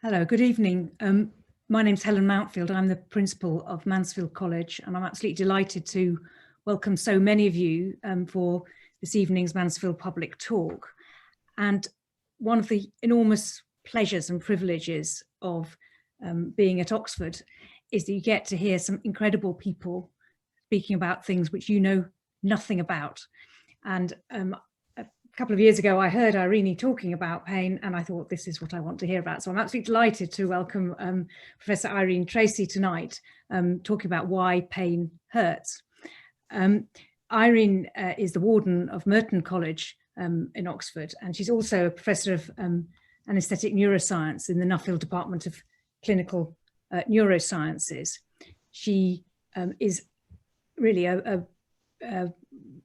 Hello, good evening. My name's Helen Mansfield. I'm the principal of Mansfield College, and I'm absolutely delighted to welcome so many of you for this evening's Mansfield Public Talk. And one of the enormous pleasures and privileges of being at Oxford is that you get to hear some incredible people speaking about things which you know nothing about. And a couple of years ago, I heard Irene talking about pain, and I thought, this is what I want to hear about. So I'm absolutely delighted to welcome Professor Irene Tracey tonight, talking about why pain hurts. Irene is the warden of Merton College in Oxford, and she's also a professor of anaesthetic neuroscience in the Nuffield Department of Clinical Neurosciences. She is really a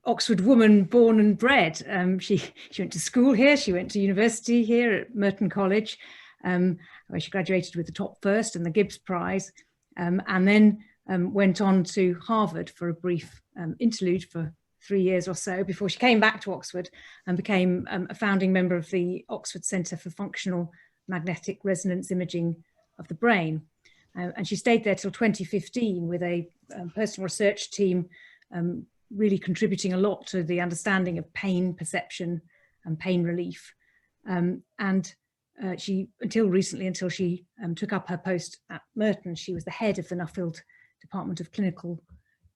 Oxford woman born and bred. She went to school here, she went to university here at Merton College, where she graduated with the top first and the Gibbs Prize, and then went on to Harvard for a brief interlude for 3 years or so before she came back to Oxford and became a founding member of the Oxford Centre for Functional Magnetic Resonance Imaging of the Brain. And she stayed there till 2015 with a personal research team really contributing a lot to the understanding of pain perception and pain relief. She, until recently, until she took up her post at Merton, she was the head of the Nuffield Department of Clinical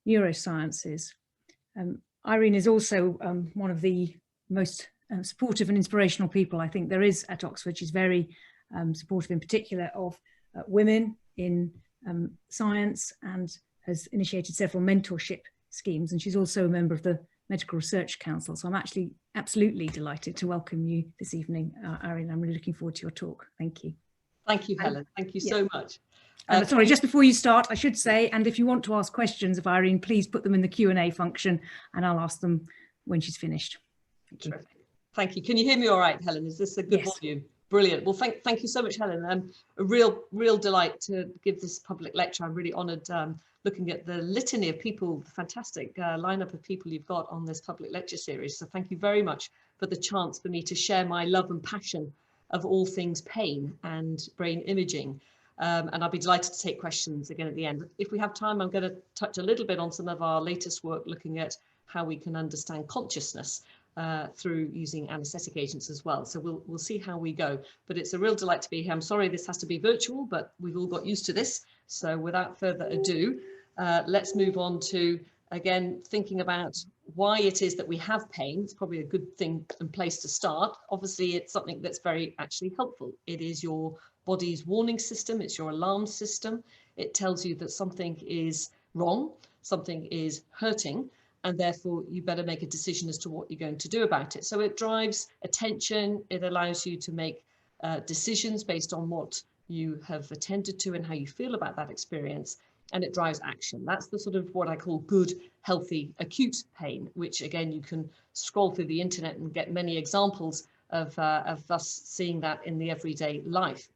Neurosciences. Irene is also one of the most supportive and inspirational people I think there is at Oxford. She's very supportive in particular of women in science and has initiated several mentorship schemes, and she's also a member of the Medical Research Council. So I'm actually absolutely delighted to welcome you this evening, Irene. I'm really looking forward to your talk. Thank you. Thank you, Helen. Thank you so much. Sorry, just before you start, I should say, and if you want to ask questions of Irene, please put them in the Q&A function and I'll ask them when she's finished. Thank you. Thank you. Can you hear me all right, Helen? Is this a good volume? Brilliant. Well, thank you so much, Helen. A real delight to give this public lecture. I'm really honoured looking at the litany of people, the fantastic lineup of people you've got on this public lecture series. So thank you very much for the chance for me to share my love and passion of all things pain and brain imaging. And I'll be delighted to take questions again at the end. If we have time, I'm going to touch a little bit on some of our latest work looking at how we can understand consciousness through using anaesthetic agents as well. So we'll see how we go, but it's a real delight to be here. I'm sorry this has to be virtual, but we've all got used to this. So without further ado, let's move on to, again, thinking about why it is that we have pain. It's probably a good thing and place to start. Obviously, it's something that's very actually helpful. It is your body's warning system. It's your alarm system. It tells you that something is wrong, something is hurting, and therefore you better make a decision as to what you're going to do about it. So it drives attention. It allows you to make decisions based on what you have attended to and how you feel about that experience. And it drives action. That's the sort of what I call good, healthy, acute pain, which again, you can scroll through the internet and get many examples of us seeing that in the everyday life.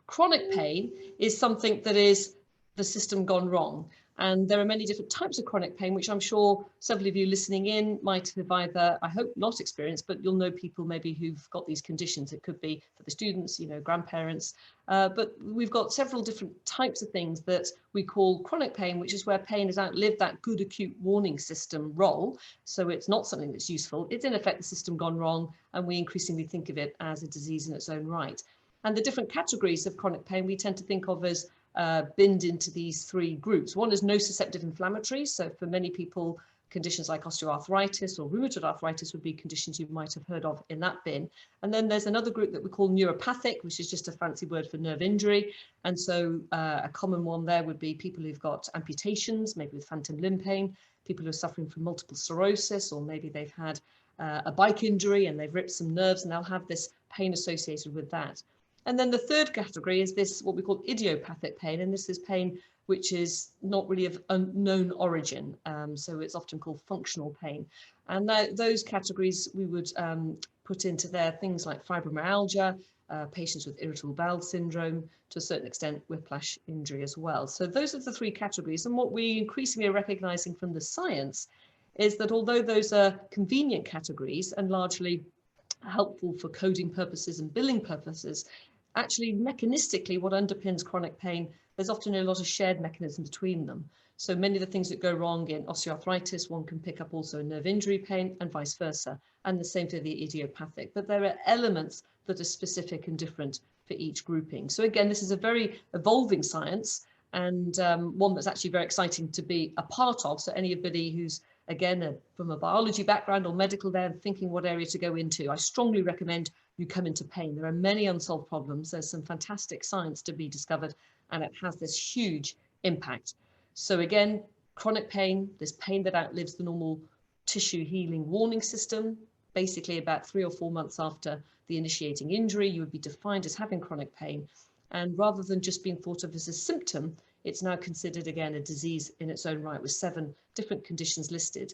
Chronic pain is something that is the system gone wrong. And there are many different types of chronic pain, which I'm sure several of you listening in might have either, I hope not experienced, but you'll know people maybe who've got these conditions. It could be for the students, you know, grandparents, but we've got several different types of things that we call chronic pain, which is where pain has outlived that good acute warning system role. So it's not something that's useful. It's in effect the system gone wrong, and we increasingly think of it as a disease in its own right. And the different categories of chronic pain we tend to think of as binned into these three groups. One is nociceptive inflammatory. So for many people, conditions like osteoarthritis or rheumatoid arthritis would be conditions you might have heard of in that bin. And then there's another group that we call neuropathic, which is just a fancy word for nerve injury. And so a common one there would be people who've got amputations, maybe with phantom limb pain, people who are suffering from multiple sclerosis, or maybe they've had a bike injury and they've ripped some nerves and they'll have this pain associated with that. And then the third category is this, what we call idiopathic pain. And this is pain which is not really of unknown origin. So it's often called functional pain. And those categories we would put into there things like fibromyalgia, patients with irritable bowel syndrome, to a certain extent whiplash injury as well. So those are the three categories. And what we increasingly are recognizing from the science is that although those are convenient categories and largely helpful for coding purposes and billing purposes, actually mechanistically what underpins chronic pain, there's often a lot of shared mechanism between them. So many of the things that go wrong in osteoarthritis, one can pick up also nerve injury pain and vice versa, and the same for the idiopathic. But there are elements that are specific and different for each grouping. So again, this is a very evolving science, and one that's actually very exciting to be a part of. So anybody who's, again, from a biology background or medical there and thinking what area to go into, I strongly recommend you come into pain. There are many unsolved problems. There's some fantastic science to be discovered, and it has this huge impact. So again, chronic pain, this pain that outlives the normal tissue healing warning system, basically about 3 or 4 months after the initiating injury, you would be defined as having chronic pain. And rather than just being thought of as a symptom, it's now considered, again, a disease in its own right with 7 different conditions listed.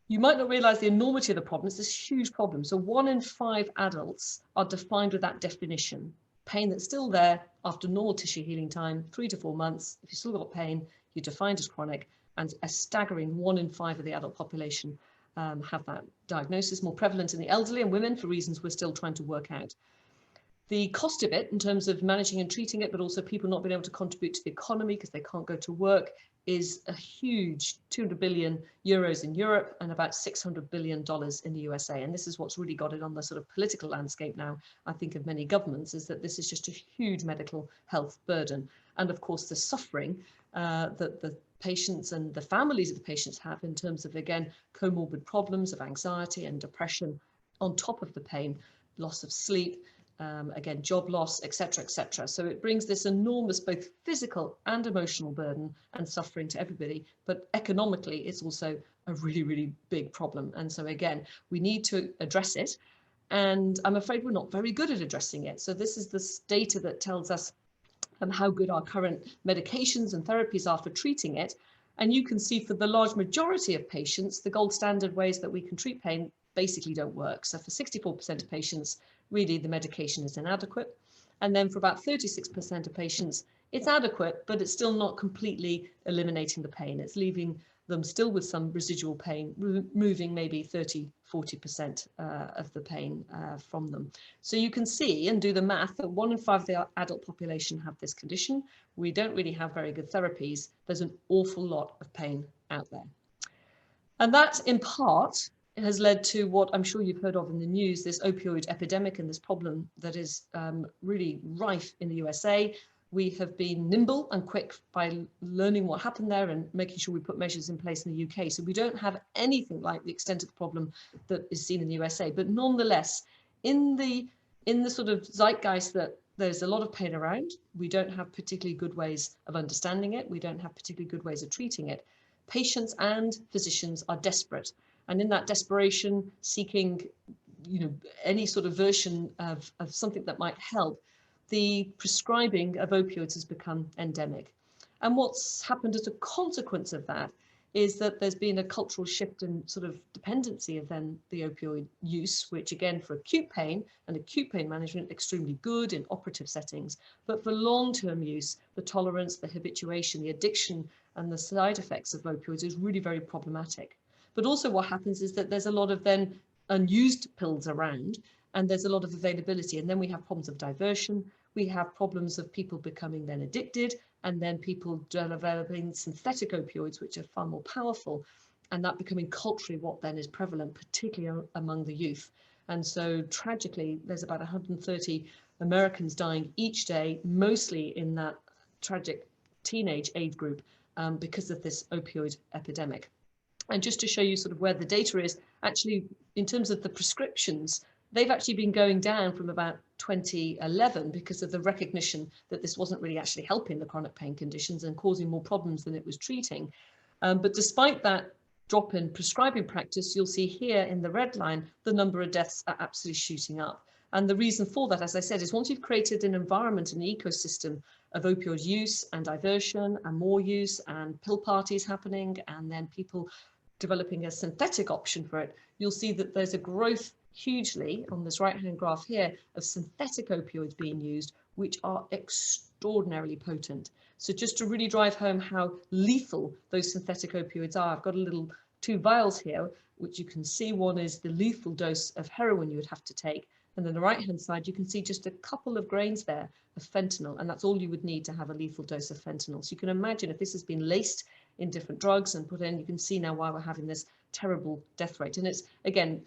You might not realize the enormity of the problem. It's this huge problem. So 1 in 5 adults are defined with that definition. Pain that's still there after normal tissue healing time, 3 to 4 months. If you've still got pain, you're defined as chronic, and a staggering 1 in 5 of the adult population have that diagnosis, more prevalent in the elderly and women for reasons we're still trying to work out. The cost of it in terms of managing and treating it, but also people not being able to contribute to the economy because they can't go to work, is a huge 200 billion euros in Europe and about $600 billion in the USA. And this is what's really got it on the sort of political landscape now, I think, of many governments, is that this is just a huge medical health burden. And of course, the suffering that the patients and the families of the patients have in terms of, again, comorbid problems of anxiety and depression on top of the pain, loss of sleep, again, job loss, etc., etc. So it brings this enormous both physical and emotional burden and suffering to everybody. But economically, it's also a really, really big problem. And so again, we need to address it. And I'm afraid we're not very good at addressing it. So this is this data that tells us how good our current medications and therapies are for treating it. And you can see for the large majority of patients, the gold standard ways that we can treat pain basically don't work. So for 64% of patients, really the medication is inadequate. And then for about 36% of patients, it's adequate, but it's still not completely eliminating the pain. It's leaving them still with some residual pain, removing maybe 30–40% of the pain from them. So you can see and do the math that 1 in 5 of the adult population have this condition. We don't really have very good therapies. There's an awful lot of pain out there. And that, in part, has led to what I'm sure you've heard of in the news, this opioid epidemic and this problem that is really rife in the USA. We have been nimble and quick by learning what happened there and making sure we put measures in place in the UK. So we don't have anything like the extent of the problem that is seen in the USA. But nonetheless, in the sort of zeitgeist that there's a lot of pain around, we don't have particularly good ways of understanding it. We don't have particularly good ways of treating it. Patients and physicians are desperate. And in that desperation, seeking, any sort of version of something that might help, the prescribing of opioids has become endemic. And what's happened as a consequence of that is that there's been a cultural shift in sort of dependency of then the opioid use, which again, for acute pain and acute pain management, extremely good in operative settings. But for long-term use, the tolerance, the habituation, the addiction, and the side effects of opioids is really very problematic. But also what happens is that there's a lot of then unused pills around, and there's a lot of availability. And then we have problems of diversion. We have problems of people becoming then addicted, and then people developing synthetic opioids, which are far more powerful, and that becoming culturally what then is prevalent, particularly among the youth. And so tragically, there's about 130 Americans dying each day, mostly in that tragic teenage age group, because of this opioid epidemic. And just to show you sort of where the data is, actually, in terms of the prescriptions, they've actually been going down from about 2011 because of the recognition that this wasn't really actually helping the chronic pain conditions and causing more problems than it was treating. But despite that drop in prescribing practice, you'll see here in the red line, the number of deaths are absolutely shooting up. And the reason for that, as I said, is once you've created an environment, an ecosystem of opioid use and diversion and more use and pill parties happening, and then people developing a synthetic option for it, you'll see that there's a growth hugely on this right-hand graph here of synthetic opioids being used, which are extraordinarily potent. So just to really drive home how lethal those synthetic opioids are, I've got a little 2 vials here, which you can see. One is the lethal dose of heroin you would have to take, And then the right-hand side, you can see just a couple of grains there of fentanyl, and that's all you would need to have a lethal dose of fentanyl. So you can imagine if this has been laced in different drugs and put in, you can see now why we're having this terrible death rate. And it's, again,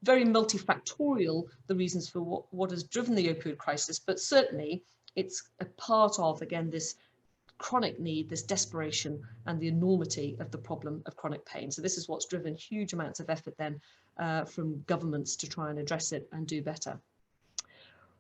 very multifactorial, the reasons for what has driven the opioid crisis, but certainly it's a part of, again, this chronic need, this desperation, and the enormity of the problem of chronic pain. So this is what's driven huge amounts of effort then from governments to try and address it and do better.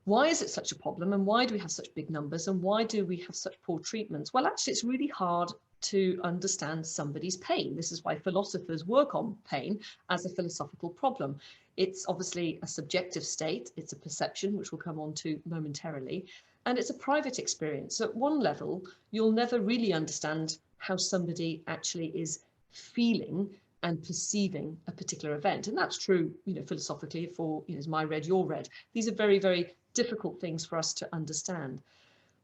Why is it such a problem, and why do we have such big numbers, and why do we have such poor treatments? Well, actually, it's really hard to understand somebody's pain. This is why philosophers work on pain as a philosophical problem. It's obviously a subjective state, it's a perception, which we'll come on to momentarily, and it's a private experience. So at one level, you'll never really understand how somebody actually is feeling and perceiving a particular event. And that's true, philosophically, for, is my red, your red. These are very, very difficult things for us to understand.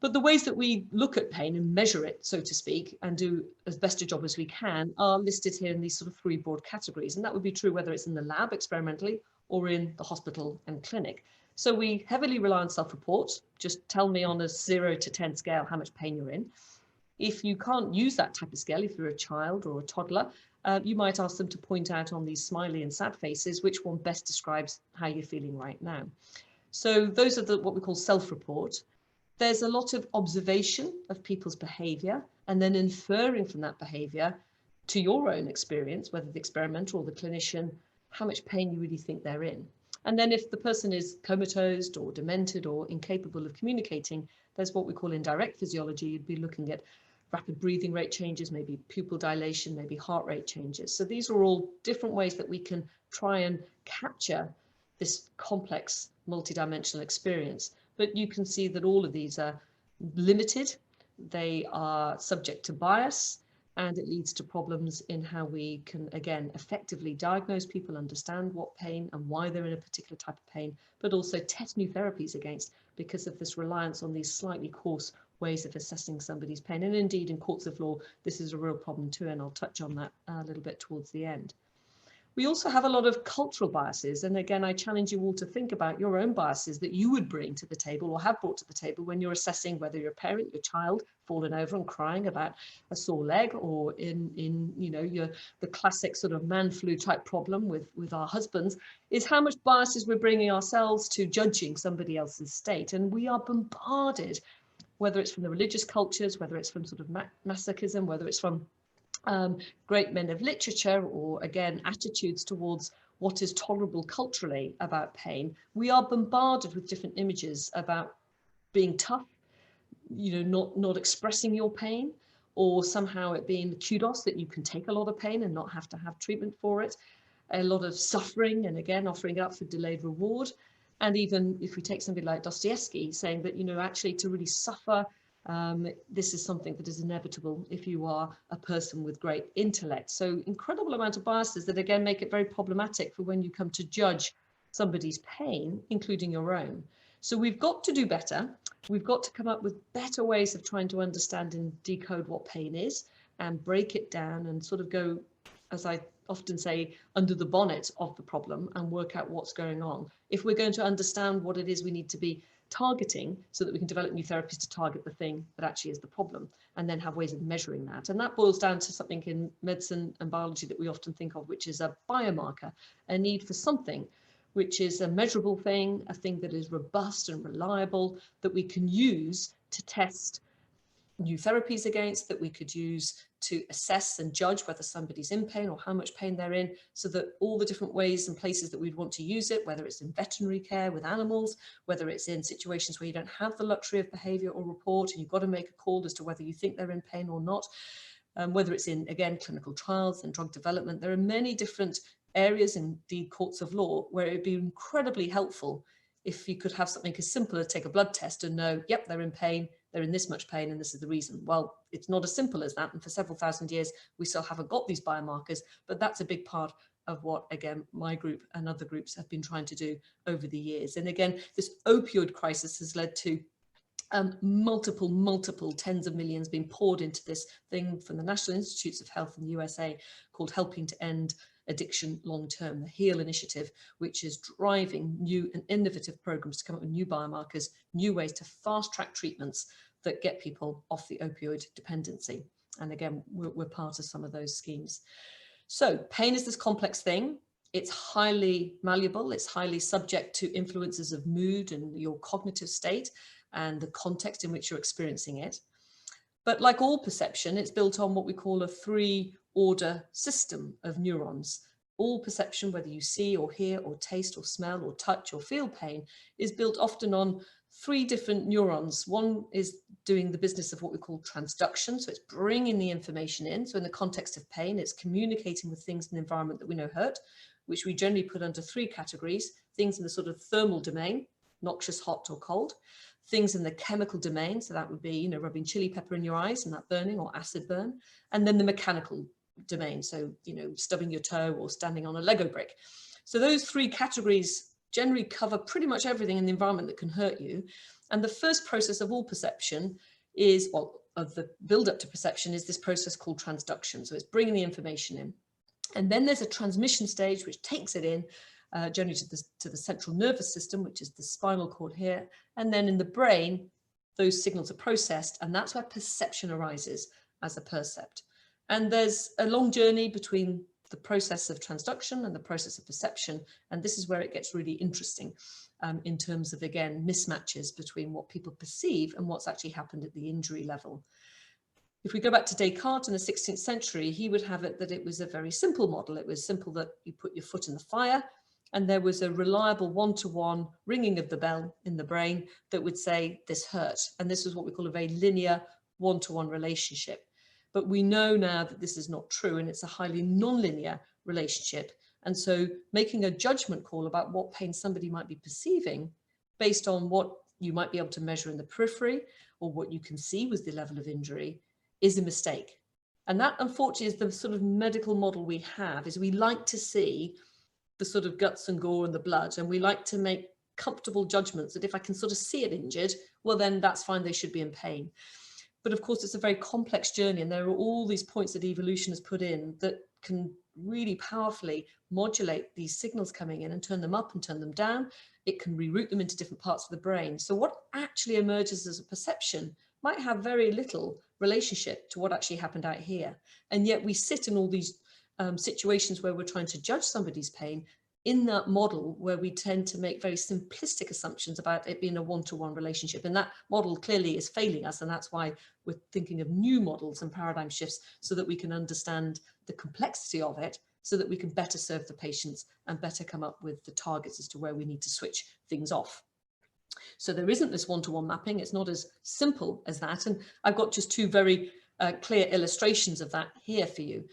But the ways that we look at pain and measure it, so to speak, and do as best a job as we can are listed here in these sort of three broad categories. And that would be true whether it's in the lab experimentally or in the hospital and clinic. So we heavily rely on self-report. Just tell me on a 0 to 10 scale how much pain you're in. If you can't use that type of scale, if you're a child or a toddler, you might ask them to point out on these smiley and sad faces which one best describes how you're feeling right now. So those are what we call self-report. There's a lot of observation of people's behaviour and then inferring from that behaviour to your own experience, whether the experimenter or the clinician, how much pain you really think they're in. And then if the person is comatose or demented or incapable of communicating, there's what we call indirect physiology. You'd be looking at rapid breathing rate changes, maybe pupil dilation, maybe heart rate changes. So these are all different ways that we can try and capture this complex multidimensional experience. But you can see that all of these are limited, they are subject to bias, and it leads to problems in how we can, again, effectively diagnose people, understand what pain and why they're in a particular type of pain, but also test new therapies against, because of this reliance on these slightly coarse ways of assessing somebody's pain. And indeed, in courts of law, this is a real problem too, and I'll touch on that a little bit towards the end. We also have a lot of cultural biases. And again, I challenge you all to think about your own biases that you would bring to the table or have brought to the table when you're assessing whether your parent, your child, fallen over and crying about a sore leg, or in the classic sort of man flu type problem with our husbands, is how much biases we're bringing ourselves to judging somebody else's state. And we are bombarded, whether it's from the religious cultures, whether it's from sort of masochism, whether it's from great men of literature, or again attitudes towards what is tolerable culturally about pain. We are bombarded with different images about being tough, not expressing your pain, or somehow it being kudos that you can take a lot of pain and not have to have treatment for it. A lot of suffering, and again offering it up for delayed reward. And even if we take somebody like Dostoevsky, saying that actually to really suffer, this is something that is inevitable if you are a person with great intellect. So incredible amount of biases that again make it very problematic for when you come to judge somebody's pain, including your own. So we've got to do better. We've got to come up with better ways of trying to understand and decode what pain is and break it down and sort of go, as I often say, under the bonnet of the problem and work out what's going on. If we're going to understand what it is we need to be targeting, so that we can develop new therapies to target the thing that actually is the problem, and then have ways of measuring that. And that boils down to something in medicine and biology that we often think of, which is a biomarker, a need for something which is a measurable thing, a thing that is robust and reliable, that we can use to test new therapies against, that we could use to assess and judge whether somebody's in pain or how much pain they're in, so that all the different ways and places that we'd want to use it, whether it's in veterinary care with animals, whether it's in situations where you don't have the luxury of behaviour or report and you've got to make a call as to whether you think they're in pain or not, whether it's in, again, clinical trials and drug development. There are many different areas, indeed courts of law, where it would be incredibly helpful if you could have something as simple as take a blood test and know, yep, they're in pain, they're in this much pain, and this is the reason. Well, it's not as simple as that. And for several thousand years, we still haven't got these biomarkers, but that's a big part of what, again, my group and other groups have been trying to do over the years. And again, this opioid crisis has led to multiple tens of millions being poured into this thing from the National Institutes of Health in the USA called Helping to End addiction long-term, the HEAL initiative, which is driving new and innovative programs to come up with new biomarkers, new ways to fast-track treatments that get people off the opioid dependency. And again, we're part of some of those schemes. So pain is this complex thing. It's highly malleable. It's highly subject to influences of mood and your cognitive state and the context in which you're experiencing it. But like all perception, it's built on what we call a 3-order system of neurons. All perception, whether you see or hear or taste or smell or touch or feel pain, is built often on 3 different neurons. One is doing the business of what we call transduction. So it's bringing the information in. So in the context of pain, it's communicating with things in the environment that we know hurt, which we generally put under 3 categories: things in the sort of thermal domain, noxious, hot or cold; things in the chemical domain, so that would be, you know, rubbing chili pepper in your eyes and that burning or acid burn; and then the mechanical domain, so, you know, stubbing your toe or standing on a Lego brick. So those 3 categories generally cover pretty much everything in the environment that can hurt you. And the first process of all perception is, well, of the build up to perception, is this process called transduction. So it's bringing the information in. And then there's a transmission stage which takes it in, generally to the central nervous system, which is the spinal cord here. And then in the brain, those signals are processed, and that's where perception arises as a percept. And there's a long journey between the process of transduction and the process of perception. And this is where it gets really interesting in terms of, again, mismatches between what people perceive and what's actually happened at the injury level. If we go back to Descartes in the 16th century, he would have it that it was a very simple model. It was simple that you put your foot in the fire, and there was a reliable one-to-one ringing of the bell in the brain that would say this hurt. And this was what we call a very linear one-to-one relationship. But we know now that this is not true, and it's a highly non-linear relationship. And so making a judgment call about what pain somebody might be perceiving based on what you might be able to measure in the periphery or what you can see was the level of injury is a mistake. And that, unfortunately, is the sort of medical model we have, is we like to see the sort of guts and gore and the blood, and we like to make comfortable judgments that if I can sort of see it injured, well, then that's fine, they should be in pain. But of course, it's a very complex journey, and there are all these points that evolution has put in that can really powerfully modulate these signals coming in and turn them up and turn them down. It can reroute them into different parts of the brain. So what actually emerges as a perception might have very little relationship to what actually happened out here. And yet we sit in all these situations where we're trying to judge somebody's pain in that model where we tend to make very simplistic assumptions about it being a one-to-one relationship. And that model clearly is failing us. And that's why we're thinking of new models and paradigm shifts so that we can understand the complexity of it, so that we can better serve the patients and better come up with the targets as to where we need to switch things off. So there isn't this one-to-one mapping. It's not as simple as that. And I've got just 2 very clear illustrations of that here for you.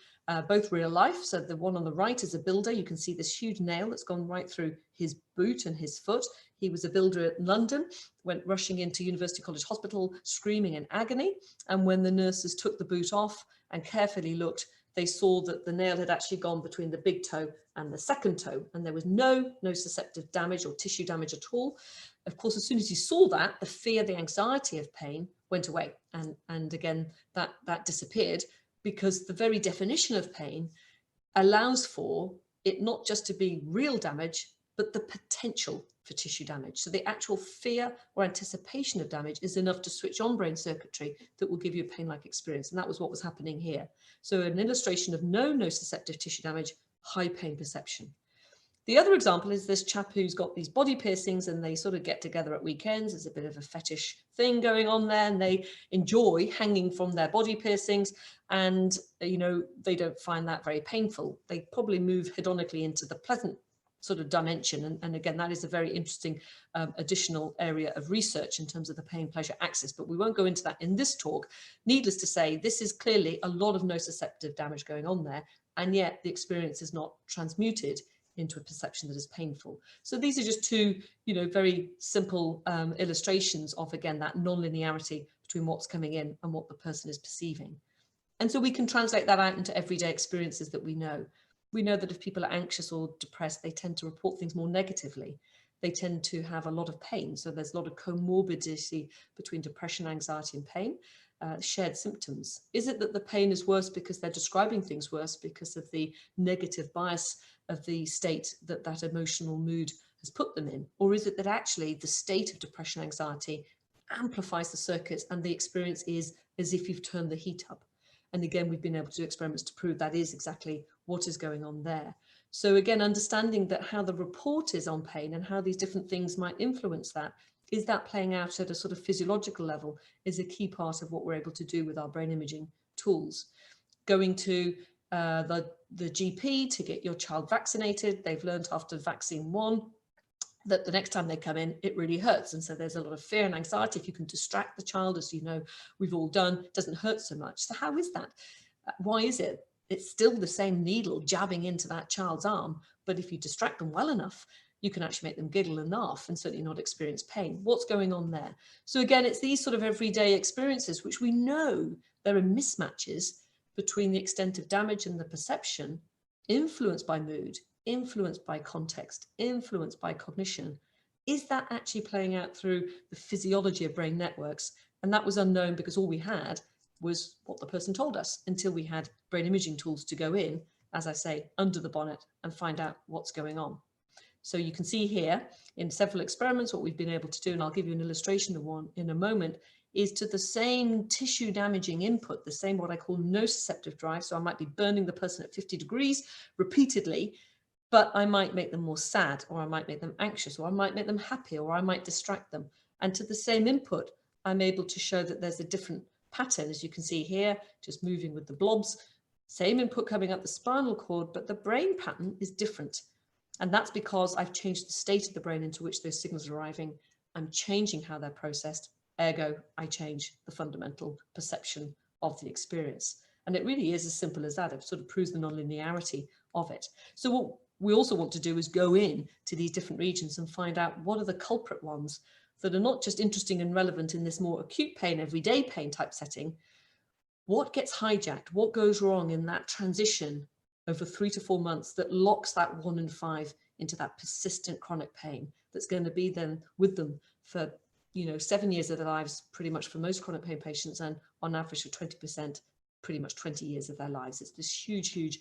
Both real life. So the one on the right is a builder. You can see this huge nail that's gone right through his boot and his foot. He was a builder in London, went rushing into University College Hospital, screaming in agony. And when the nurses took the boot off and carefully looked, they saw that the nail had actually gone between the big toe and the second toe, and there was no nociceptive damage or tissue damage at all. Of course, as soon as he saw that, the fear, the anxiety of pain went away. And again, that disappeared, because the very definition of pain allows for it not just to be real damage, but the potential for tissue damage. So the actual fear or anticipation of damage is enough to switch on brain circuitry that will give you a pain-like experience. And that was what was happening here. So an illustration of no nociceptive tissue damage, high pain perception. The other example is this chap who's got these body piercings, and they sort of get together at weekends. There's a bit of a fetish thing going on there, and they enjoy hanging from their body piercings. And, you know, they don't find that very painful. They probably move hedonically into the pleasant sort of dimension. And again, that is a very interesting additional area of research in terms of the pain pleasure axis, but we won't go into that in this talk. Needless to say, this is clearly a lot of nociceptive damage going on there, and yet the experience is not transmuted into a perception that is painful. So these are just 2, you know, very simple illustrations of, again, that non-linearity between what's coming in and what the person is perceiving. And so we can translate that out into everyday experiences that we know. We know that if people are anxious or depressed, they tend to report things more negatively. They tend to have a lot of pain. So there's a lot of comorbidity between depression, anxiety, and pain. shared symptoms? Is it that the pain is worse because they're describing things worse because of the negative bias of the state that that emotional mood has put them in? Or is it that actually the state of depression, anxiety amplifies the circuits and the experience is as if you've turned the heat up? And again, we've been able to do experiments to prove that is exactly what is going on there. So again, understanding that how the report is on pain and how these different things might influence that, is that playing out at a sort of physiological level, is a key part of what we're able to do with our brain imaging tools. Going to the GP to get your child vaccinated, they've learned after vaccine 1 that the next time they come in, it really hurts. And so there's a lot of fear and anxiety. If you can distract the child, as you know, we've all done, it doesn't hurt so much. So how is that? Why is it? It's still the same needle jabbing into that child's arm, but if you distract them well enough, you can actually make them giggle and laugh and certainly not experience pain. What's going on there? So again, it's these sort of everyday experiences, which we know there are mismatches between the extent of damage and the perception, influenced by mood, influenced by context, influenced by cognition. Is that actually playing out through the physiology of brain networks? And that was unknown because all we had was what the person told us until we had brain imaging tools to go in, as I say, under the bonnet and find out what's going on. So you can see here in several experiments what we've been able to do, and I'll give you an illustration of one in a moment, is to the same tissue damaging input, the same what I call nociceptive drive. So I might be burning the person at 50 degrees repeatedly, but I might make them more sad, or I might make them anxious, or I might make them happy, or I might distract them. And to the same input, I'm able to show that there's a different pattern, as you can see here, just moving with the blobs, same input coming up the spinal cord, but the brain pattern is different. And that's because I've changed the state of the brain into which those signals are arriving. I'm changing how they're processed, ergo, I change the fundamental perception of the experience. And it really is as simple as that. It sort of proves the nonlinearity of it. So what we also want to do is go in to these different regions and find out what are the culprit ones that are not just interesting and relevant in this more acute pain, everyday pain type setting. What gets hijacked? What goes wrong in that transition over 3 to 4 months that locks that 1 in 5 into that persistent chronic pain that's going to be then with them for 7 years of their lives, pretty much for most chronic pain patients, and on average for 20%, pretty much 20 years of their lives. It's this huge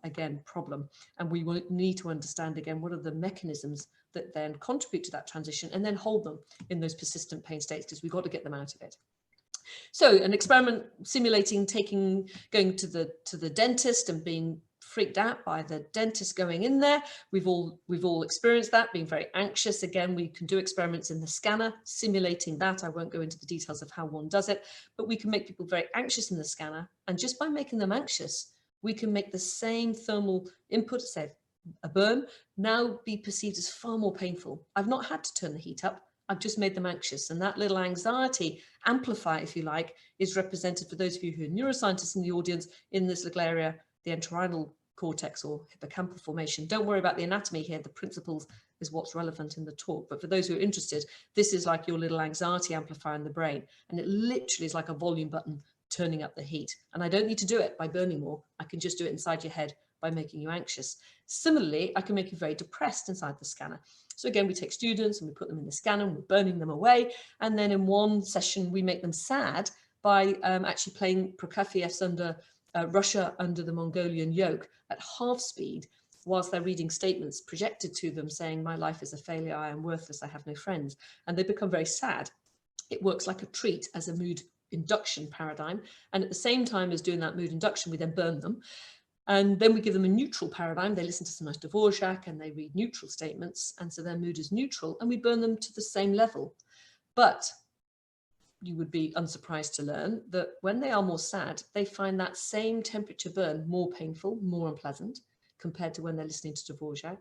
again problem, and we need to understand again what are the mechanisms that then contribute to that transition and then hold them in those persistent pain states, because we've got to get them out of it. So an experiment simulating going to the dentist and being freaked out by the dentist going in there. We've all experienced that, being very anxious. Again, we can do experiments in the scanner simulating that. I won't go into the details of how one does it, but we can make people very anxious in the scanner, and just by making them anxious, we can make the same thermal input, say a burn, now be perceived as far more painful. I've not had to turn the heat up. I've just made them anxious. And that little anxiety amplifier, if you like, is represented, for those of you who are neuroscientists in the audience, in this little area, the entorhinal cortex or hippocampal formation. Don't worry about the anatomy here. The principles is what's relevant in the talk. But for those who are interested, this is like your little anxiety amplifier in the brain. And it literally is like a volume button turning up the heat. And I don't need to do it by burning more. I can just do it inside your head by making you anxious. Similarly, I can make you very depressed inside the scanner. So again, we take students and we put them in the scanner and we're burning them away. And then in one session, we make them sad by actually playing Prokofiev's Russia Under the Mongolian Yoke at half speed, whilst they're reading statements projected to them saying, my life is a failure, I am worthless, I have no friends. And they become very sad. It works like a treat as a mood induction paradigm. And at the same time as doing that mood induction, we then burn them. And then we give them a neutral paradigm. They listen to some nice Dvorak and they read neutral statements. And so their mood is neutral, and we burn them to the same level. But you would be unsurprised to learn that when they are more sad, they find that same temperature burn more painful, more unpleasant compared to when they're listening to Dvorak.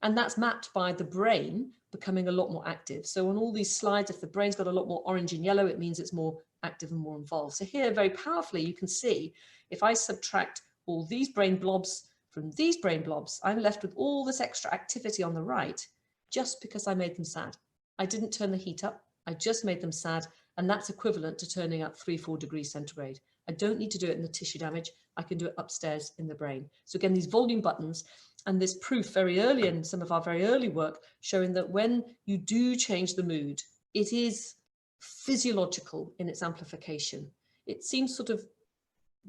And that's mapped by the brain becoming a lot more active. So on all these slides, if the brain's got a lot more orange and yellow, it means it's more active and more involved. So here, very powerfully, you can see if I subtract all these brain blobs from these brain blobs, I'm left with all this extra activity on the right just because I made them sad. I didn't turn the heat up. I just made them sad. And that's equivalent to turning up 3-4 degrees centigrade. I don't need to do it in the tissue damage. I can do it upstairs in the brain. So again, these volume buttons and this proof very early in some of our very early work showing that when you do change the mood, it is physiological in its amplification. it seems sort of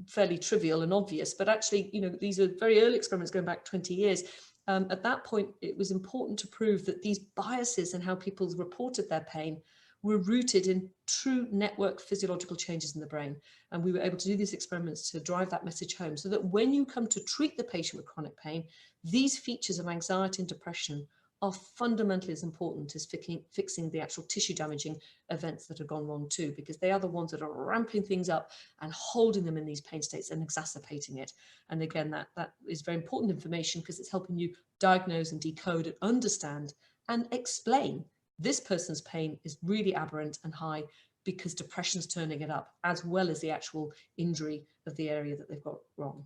fairly trivial and obvious, but actually, you know, these are very early experiments going back 20 years. At that point, it was important to prove that these biases and how people reported their pain were rooted in true network physiological changes in the brain. And we were able to do these experiments to drive that message home, so that when you come to treat the patient with chronic pain, these features of anxiety and depression are fundamentally as important as fixing the actual tissue damaging events that have gone wrong too, because they are the ones that are ramping things up and holding them in these pain states and exacerbating it. And again, that is very important information, because it's helping you diagnose and decode and understand and explain this person's pain is really aberrant and high because depression's turning it up, as well as the actual injury of the area that they've got wrong.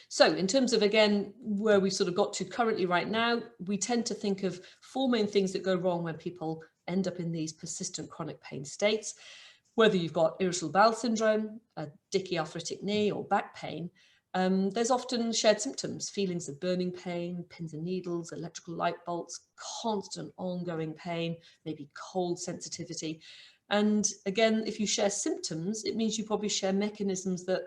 So in terms of, again, where we've sort of got to currently right now, we tend to think of 4 main things that go wrong when people end up in these persistent chronic pain states. Whether you've got irritable bowel syndrome, a dicky arthritic knee, or back pain, there's often shared symptoms, feelings of burning pain, pins and needles, electrical light bolts, constant ongoing pain, maybe cold sensitivity. And again, if you share symptoms, it means you probably share mechanisms that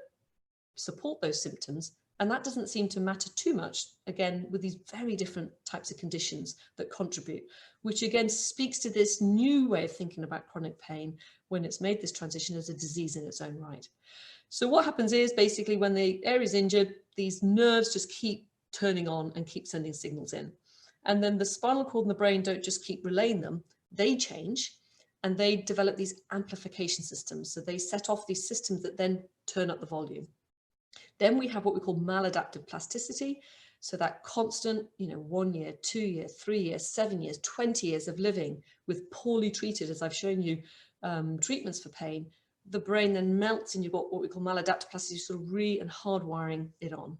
support those symptoms. And that doesn't seem to matter too much, again, with these very different types of conditions that contribute, which again speaks to this new way of thinking about chronic pain when it's made this transition as a disease in its own right. So what happens is, basically, when the area is injured, these nerves just keep turning on and keep sending signals in. And then the spinal cord and the brain don't just keep relaying them, they change and they develop these amplification systems. So they set off these systems that then turn up the volume. Then we have what we call maladaptive plasticity. So that constant, 1 year, 2 years, 3 years, 7 years, 20 years of living with poorly treated, as I've shown you, treatments for pain, the brain then melts and you've got what we call maladaptive plasticity, sort of and hardwiring it on.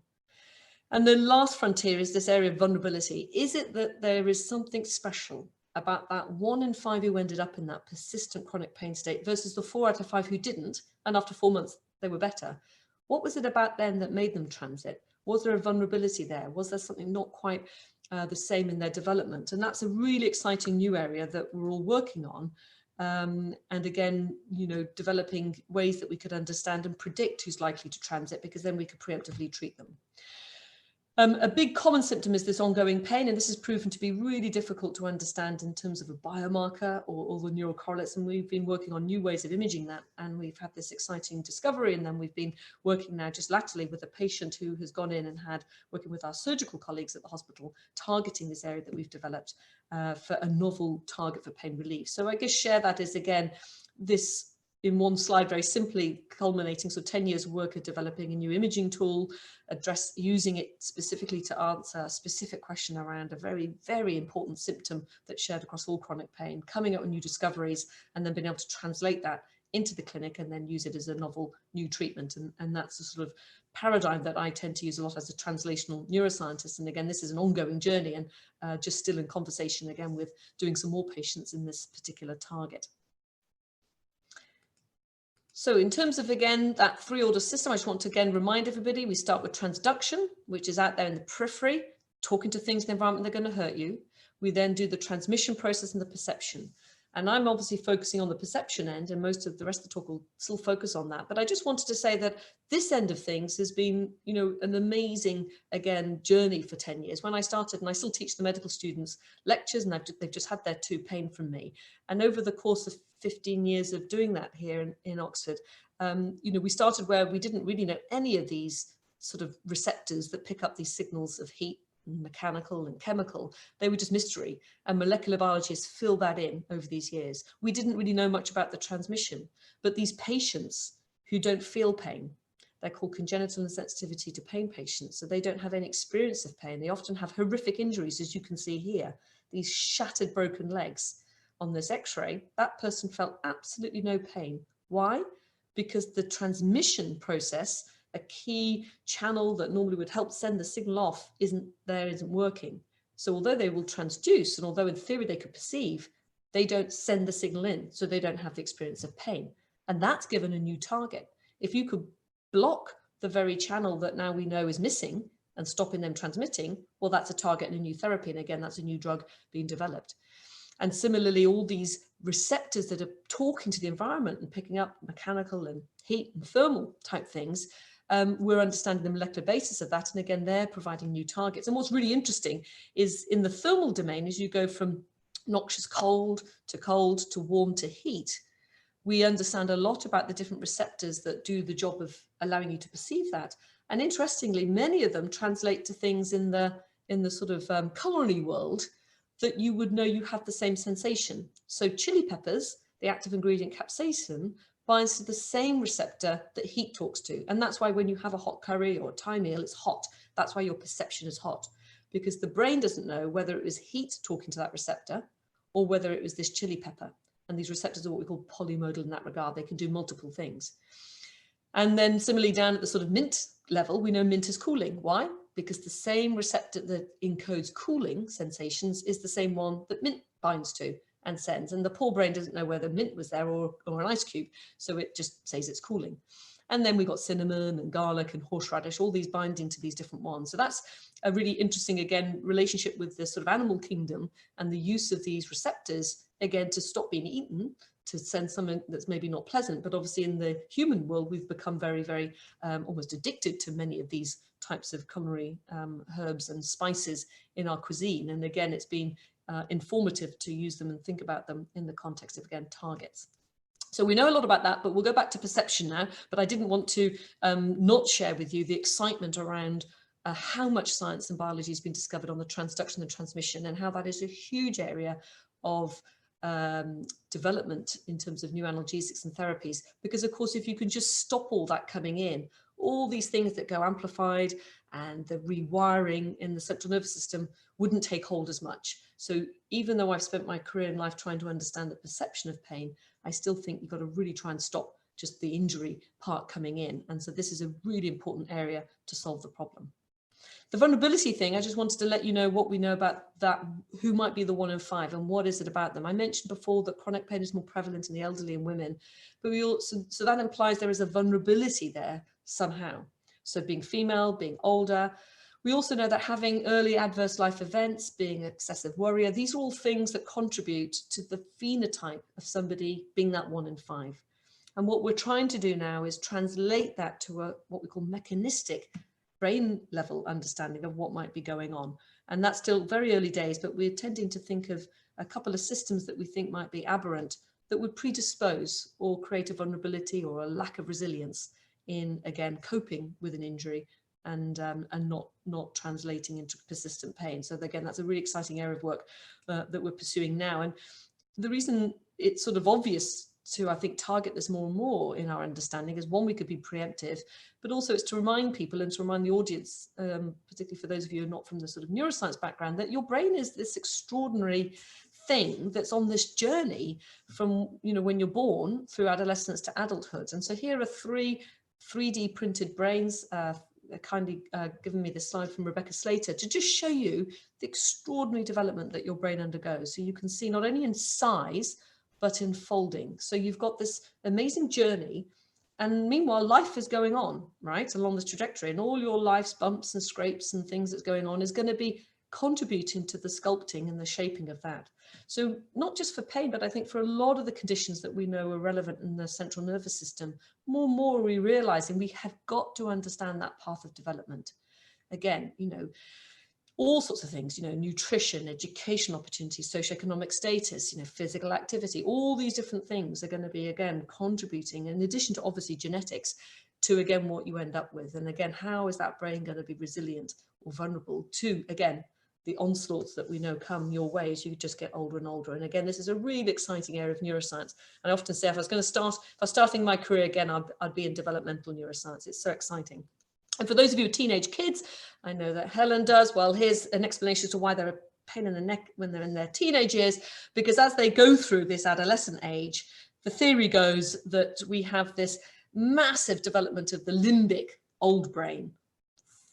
And the last frontier is this area of vulnerability. Is it that there is something special about that 1 in 5 who ended up in that persistent chronic pain state versus the 4 out of 5 who didn't, and after 4 months they were better? What was it about them that made them transit? Was there a vulnerability there? Was there something not quite the same in their development? And that's a really exciting new area that we're all working on. And again, developing ways that we could understand and predict who's likely to transit, because then we could preemptively treat them. A big common symptom is this ongoing pain, and this is proven to be really difficult to understand in terms of a biomarker or the neural correlates. And we've been working on new ways of imaging that, and we've had this exciting discovery. And then we've been working now just latterly with a patient who has gone in and working with our surgical colleagues at the hospital, targeting this area that we've developed for a novel target for pain relief. So I guess share that is, again, this in one slide, very simply culminating, so 10 years of work of developing a new imaging tool, using it specifically to answer a specific question around a very, very important symptom that's shared across all chronic pain, coming up with new discoveries, and then being able to translate that into the clinic and then use it as a novel new treatment. And that's the sort of paradigm that I tend to use a lot as a translational neuroscientist. And again, this is an ongoing journey, and just still in conversation again with doing some more patients in this particular target. So in terms of, again, that 3-order system, I just want to again remind everybody, we start with transduction, which is out there in the periphery, talking to things in the environment that are going to hurt you. We then do the transmission process and the perception. And I'm obviously focusing on the perception end, and most of the rest of the talk will still focus on that. But I just wanted to say that this end of things has been, an amazing, again, journey for 10 years. When I started, and I still teach the medical students lectures, and they've just had their 2 pain from me. And over the course of 15 years of doing that here in Oxford, we started where we didn't really know any of these sort of receptors that pick up these signals of heat, mechanical and chemical. They were just mystery, and molecular biologists filled that in over these years. We didn't really know much about the transmission, but these patients who don't feel pain, they're called congenital insensitivity to pain patients. So they don't have any experience of pain. They often have horrific injuries, as you can see here, these shattered, broken legs. On this x-ray, that person felt absolutely no pain. Why? Because the transmission process, a key channel that normally would help send the signal off, isn't working. So although they will transduce, and although in theory they could perceive, they don't send the signal in, so they don't have the experience of pain. And that's given a new target. If you could block the very channel that now we know is missing and stopping them transmitting, well, that's a target and a new therapy. And again, that's a new drug being developed. And similarly, all these receptors that are talking to the environment and picking up mechanical and heat and thermal type things, we're understanding the molecular basis of that. And again, they're providing new targets. And what's really interesting is in the thermal domain, as you go from noxious cold to warm to heat, we understand a lot about the different receptors that do the job of allowing you to perceive that. And interestingly, many of them translate to things in the sort of culinary world that you would know you have the same sensation. So chili peppers, the active ingredient capsaicin, binds to the same receptor that heat talks to. And that's why when you have a hot curry or a Thai meal, it's hot. That's why your perception is hot, because the brain doesn't know whether it was heat talking to that receptor or whether it was this chili pepper. And these receptors are what we call polymodal in that regard. They can do multiple things. And then similarly down at the sort of mint level, we know mint is cooling. Why? Because the same receptor that encodes cooling sensations is the same one that mint binds to and sends. And the poor brain doesn't know whether mint was there or an ice cube. So it just says it's cooling. And then we've got cinnamon and garlic and horseradish, all these binding to these different ones. So that's a really interesting, again, relationship with the sort of animal kingdom and the use of these receptors, again, to stop being eaten, to send something that's maybe not pleasant. But obviously in the human world, we've become very, very almost addicted to many of these types of culinary herbs and spices in our cuisine. And again, it's been informative to use them and think about them in the context of, again, targets. So we know a lot about that, but we'll go back to perception now. But I didn't want to not share with you the excitement around how much science and biology has been discovered on the transduction and transmission, and how that is a huge area of development in terms of new analgesics and therapies. Because of course, if you can just stop all that coming in, all these things that go amplified and the rewiring in the central nervous system wouldn't take hold as much. So even though I've spent my career in life trying to understand the perception of pain, I still think you've got to really try and stop just the injury part coming in. And so this is a really important area to solve the problem. The vulnerability thing, I just wanted to let you know what we know about that, who might be the 1 in 5 and what is it about them. I mentioned before that chronic pain is more prevalent in the elderly and women, but we also, so that implies there is a vulnerability there somehow. So being female, being older. We also know that having early adverse life events, being an excessive worrier, these are all things that contribute to the phenotype of somebody being that 1 in 5. And what we're trying to do now is translate that to a, what we call mechanistic brain level understanding of what might be going on. And that's still very early days, but we're tending to think of a couple of systems that we think might be aberrant that would predispose or create a vulnerability or a lack of resilience in, again, coping with an injury and not translating into persistent pain. So again, that's a really exciting area of work that we're pursuing now. And the reason it's sort of obvious to, I think, target this more and more in our understanding is, one, we could be preemptive, but also it's to remind people and to remind the audience, particularly for those of you who are not from the sort of neuroscience background, that your brain is this extraordinary thing that's on this journey from, you know, when you're born through adolescence to adulthood. And so here are 3 3D printed brains, kindly given me this slide from Rebecca Slater to just show you the extraordinary development that your brain undergoes. So you can see not only in size, but in folding. So you've got this amazing journey, and meanwhile life is going on, right, along this trajectory, and all your life's bumps and scrapes and things that's going on is going to be contributing to the sculpting and the shaping of that. So not just for pain, but I think for a lot of the conditions that we know are relevant in the central nervous system, more and more we're realizing we have got to understand that path of development. Again, you know, all sorts of things, you know, nutrition, education opportunities, socioeconomic status, you know, physical activity, all these different things are going to be, again, contributing, in addition to obviously genetics, to, again, what you end up with. And again, how is that brain going to be resilient or vulnerable to, again, the onslaughts that we know come your way as you just get older and older. And again, this is a really exciting area of neuroscience. And I often say, if I was starting my career again, I'd be in developmental neuroscience. It's so exciting. And for those of you with teenage kids, I know that Helen does. Well, here's an explanation as to why they're a pain in the neck when they're in their teenage years, because as they go through this adolescent age, the theory goes that we have this massive development of the limbic old brain,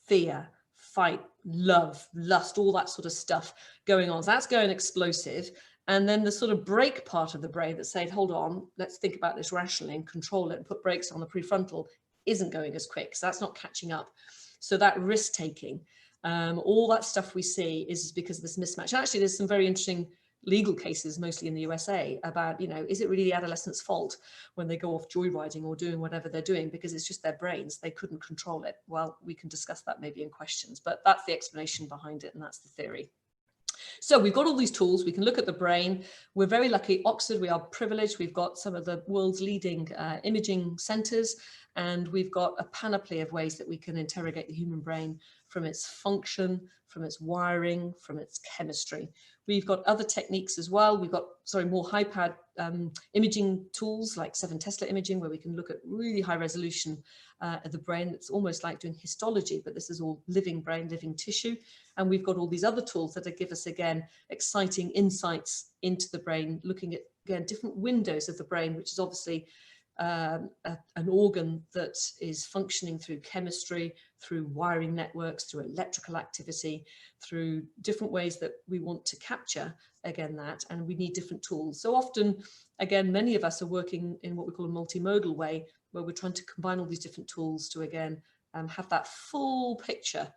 fear, fight, love, lust, all that sort of stuff going on. So that's going explosive. And then the sort of brake part of the brain that's saying, hold on, let's think about this rationally and control it and put brakes on the prefrontal, isn't going as quick. So that's not catching up. So that risk taking, all that stuff we see is because of this mismatch. Actually, there's some very interesting legal cases, mostly in the USA, about, you know, is it really the adolescent's fault when they go off joyriding or doing whatever they're doing because it's just their brains, they couldn't control it? Well, we can discuss that maybe in questions, but that's the explanation behind it, and that's the theory. So we've got all these tools. We can look at the brain. We're very lucky, Oxford, we are privileged. We've got some of the world's leading imaging centres, and we've got a panoply of ways that we can interrogate the human brain, from its function, from its wiring, from its chemistry. We've got other techniques as well. We've got, more high-powered imaging tools like 7 Tesla imaging, where we can look at really high resolution of the brain. It's almost like doing histology, but this is all living brain, living tissue. And we've got all these other tools that give us, again, exciting insights into the brain, looking at, again, different windows of the brain, which is obviously an organ that is functioning through chemistry, through wiring networks, through electrical activity, through different ways that we want to capture, again, that, and we need different tools. So often, again, many of us are working in what we call a multimodal way, where we're trying to combine all these different tools to, again, have that full picture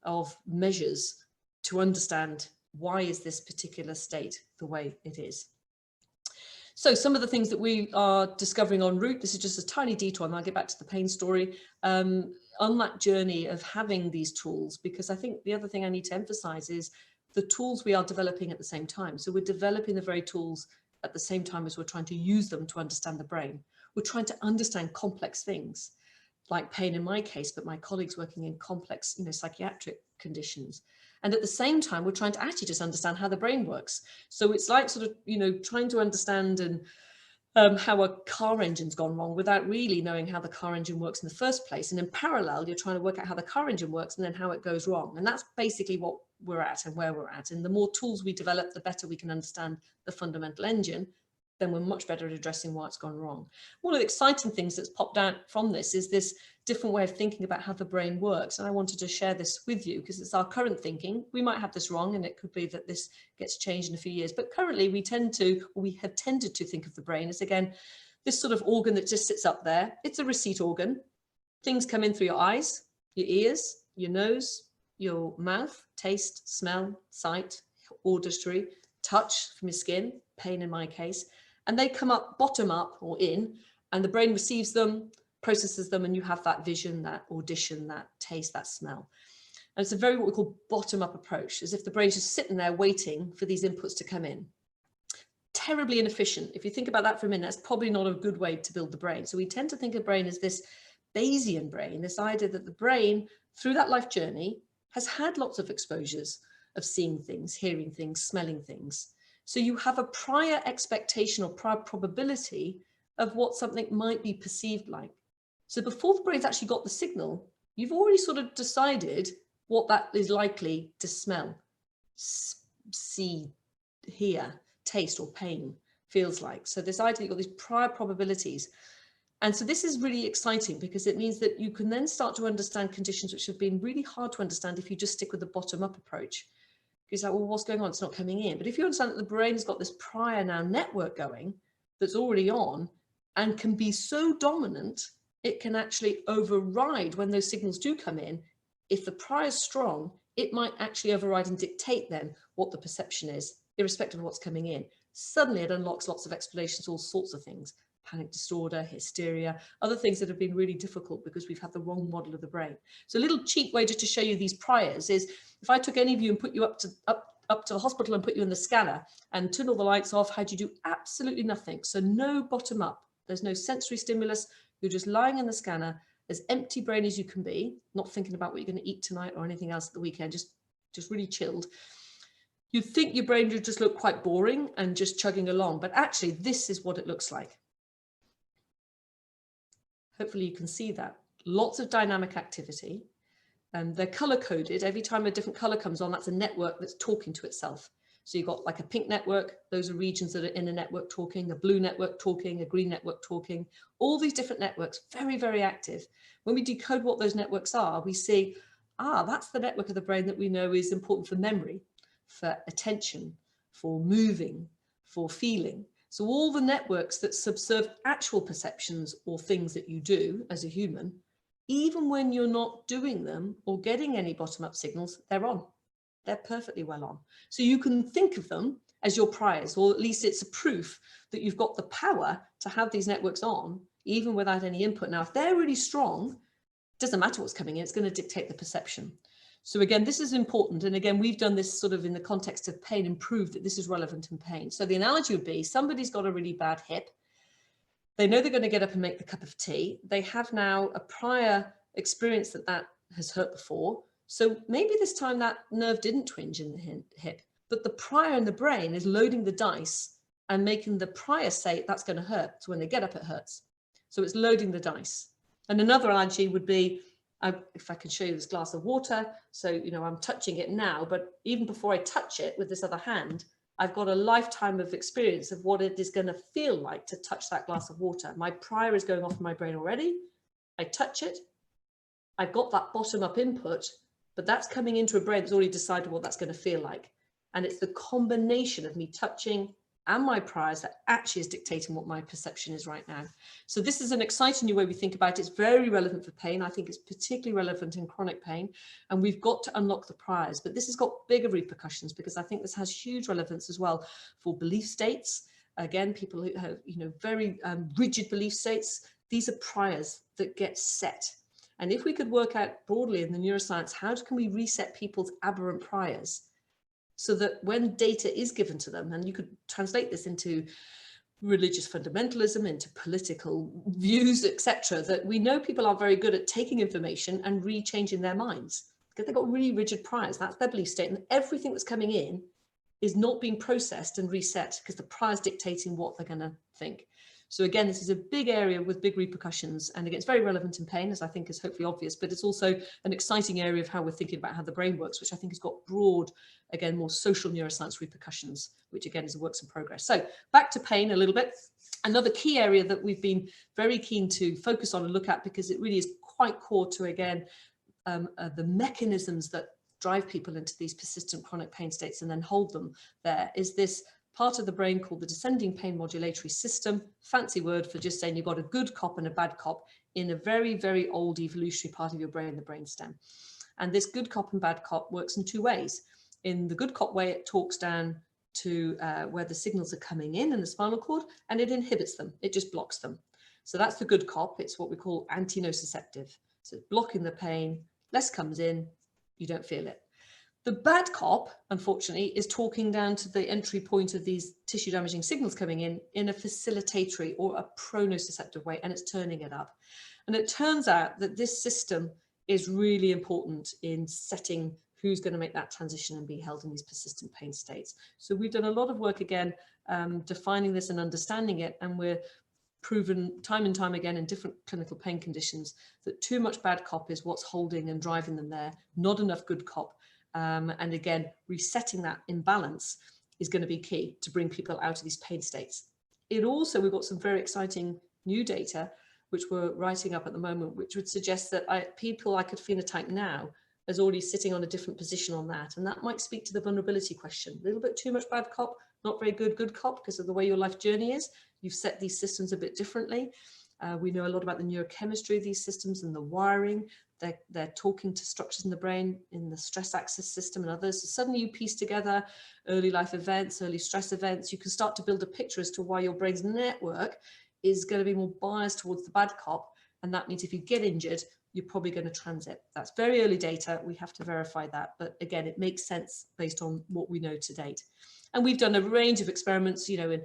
of measures to understand why is this particular state the way it is. So some of the things that we are discovering en route, this is just a tiny detour, and I'll get back to the pain story, on that journey of having these tools, because I think the other thing I need to emphasize is the tools we are developing at the same time. So we're developing the very tools at the same time as we're trying to use them to understand the brain. We're trying to understand complex things, like pain in my case, but my colleagues working in complex, psychiatric conditions. And at the same time, we're trying to actually just understand how the brain works. So it's like trying to understand how a car engine's gone wrong without really knowing how the car engine works in the first place. And in parallel, you're trying to work out how the car engine works and then how it goes wrong. And that's basically what we're at and where we're at. And the more tools we develop, the better we can understand the fundamental engine, then we're much better at addressing why it's gone wrong. One of the exciting things that's popped out from this is this different way of thinking about how the brain works. And I wanted to share this with you because it's our current thinking. We might have this wrong, and it could be that this gets changed in a few years. But currently we have tended to think of the brain as, again, this sort of organ that just sits up there. It's a receipt organ. Things come in through your eyes, your ears, your nose, your mouth, taste, smell, sight, auditory, touch from your skin, pain in my case. And they come up bottom up or in, and the brain receives them, processes them, and you have that vision, that audition, that taste, that smell. And it's a very what we call bottom up approach, as if the brain's just sitting there waiting for these inputs to come in. Terribly inefficient. If you think about that for a minute, that's probably not a good way to build the brain. So we tend to think of brain as this Bayesian brain, this idea that the brain, through that life journey, has had lots of exposures of seeing things, hearing things, smelling things. So you have a prior expectation or prior probability of what something might be perceived like. So before the brain's actually got the signal, you've already sort of decided what that is likely to smell, see, hear, taste, or pain feels like. So this idea, you've got these prior probabilities. And so this is really exciting because it means that you can then start to understand conditions which have been really hard to understand if you just stick with the bottom-up approach. It's like, well, what's going on? It's not coming in. But if you understand that the brain's got this prior now network going that's already on and can be so dominant, it can actually override when those signals do come in. If the prior is strong, it might actually override and dictate then what the perception is, irrespective of what's coming in. Suddenly it unlocks lots of explanations, all sorts of things. Panic disorder, hysteria, other things that have been really difficult because we've had the wrong model of the brain. So a little cheap way just to show you these priors is if I took any of you and put you up to the hospital and put you in the scanner and turned all the lights off, how'd you do? Absolutely nothing. So no bottom up. There's no sensory stimulus. You're just lying in the scanner, as empty brain as you can be, not thinking about what you're going to eat tonight or anything else at the weekend, just really chilled. You'd think your brain would just look quite boring and just chugging along, but actually this is what it looks like. Hopefully you can see that. Lots of dynamic activity, and they're color coded. Every time a different color comes on, that's a network that's talking to itself. So you've got like a pink network, those are regions that are in a network talking, a blue network talking, a green network talking, all these different networks, very, very active. When we decode what those networks are, we see, that's the network of the brain that we know is important for memory, for attention, for moving, for feeling. So all the networks that subserve actual perceptions or things that you do as a human, even when you're not doing them or getting any bottom-up signals, they're on. They're perfectly well on. So you can think of them as your priors, or at least it's a proof that you've got the power to have these networks on, even without any input. Now, if they're really strong, it doesn't matter what's coming in, it's going to dictate the perception. So again, this is important. And again, we've done this sort of in the context of pain and proved that this is relevant in pain. So the analogy would be somebody's got a really bad hip. They know they're going to get up and make the cup of tea. They have now a prior experience that that has hurt before. So maybe this time that nerve didn't twinge in the hip, but the prior in the brain is loading the dice and making the prior say that's going to hurt. So when they get up, it hurts. So it's loading the dice. And another analogy would be, if I can show you this glass of water. So, you know, I'm touching it now, but even before I touch it with this other hand, I've got a lifetime of experience of what it is going to feel like to touch that glass of water. My prior is going off in my brain already. I touch it. I've got that bottom up input, but that's coming into a brain that's already decided what that's going to feel like. And it's the combination of me touching and my priors that actually is dictating what my perception is right now. So this is an exciting new way we think about it. It's very relevant for pain. I think it's particularly relevant in chronic pain, and we've got to unlock the priors. But this has got bigger repercussions because I think this has huge relevance as well for belief states. Again, people who have, you know, very rigid belief states, these are priors that get set. And if we could work out broadly in the neuroscience, how can we reset people's aberrant priors, so that when data is given to them, and you could translate this into religious fundamentalism, into political views, etc., that we know people are very good at taking information and re-changing their minds because they've got really rigid priors. That's their belief state, and everything that's coming in is not being processed and reset because the prior's dictating what they're going to think. So again, this is a big area with big repercussions, and again, it's very relevant in pain, as I think is hopefully obvious, but it's also an exciting area of how we're thinking about how the brain works, which I think has got broad, again, more social neuroscience repercussions, which again is a work in progress. So back to pain a little bit. Another key area that we've been very keen to focus on and look at, because it really is quite core to, again, the mechanisms that drive people into these persistent chronic pain states and then hold them there, is this part of the brain called the descending pain modulatory system. Fancy word for just saying you've got a good cop and a bad cop in a very, very old evolutionary part of your brain, the brainstem. And this good cop and bad cop works in two ways. In the good cop way, it talks down to where the signals are coming in the spinal cord, and it inhibits them. It just blocks them. So that's the good cop. It's what we call anti-nociceptive. So it's blocking the pain, less comes in, you don't feel it. The bad cop, unfortunately, is talking down to the entry point of these tissue damaging signals coming in a facilitatory or a pro-nociceptive way, and it's turning it up. And it turns out that this system is really important in setting who's going to make that transition and be held in these persistent pain states. So we've done a lot of work, again, defining this and understanding it, and we're proven time and time again in different clinical pain conditions that too much bad cop is what's holding and driving them there, not enough good cop. And again, resetting that imbalance is going to be key to bring people out of these pain states. It also, we've got some very exciting new data, which we're writing up at the moment, which would suggest that people I could phenotype now as already sitting on a different position on that. And that might speak to the vulnerability question. A little bit too much bad cop, not very good cop, because of the way your life journey is. You've set these systems a bit differently. We know a lot about the neurochemistry of these systems and the wiring. They're talking to structures in the brain, in the stress axis system and others. So suddenly you piece together early life events, early stress events. You can start to build a picture as to why your brain's network is going to be more biased towards the bad cop. And that means if you get injured, you're probably going to transit. That's very early data. We have to verify that. But again, it makes sense based on what we know to date. And we've done a range of experiments, you know, in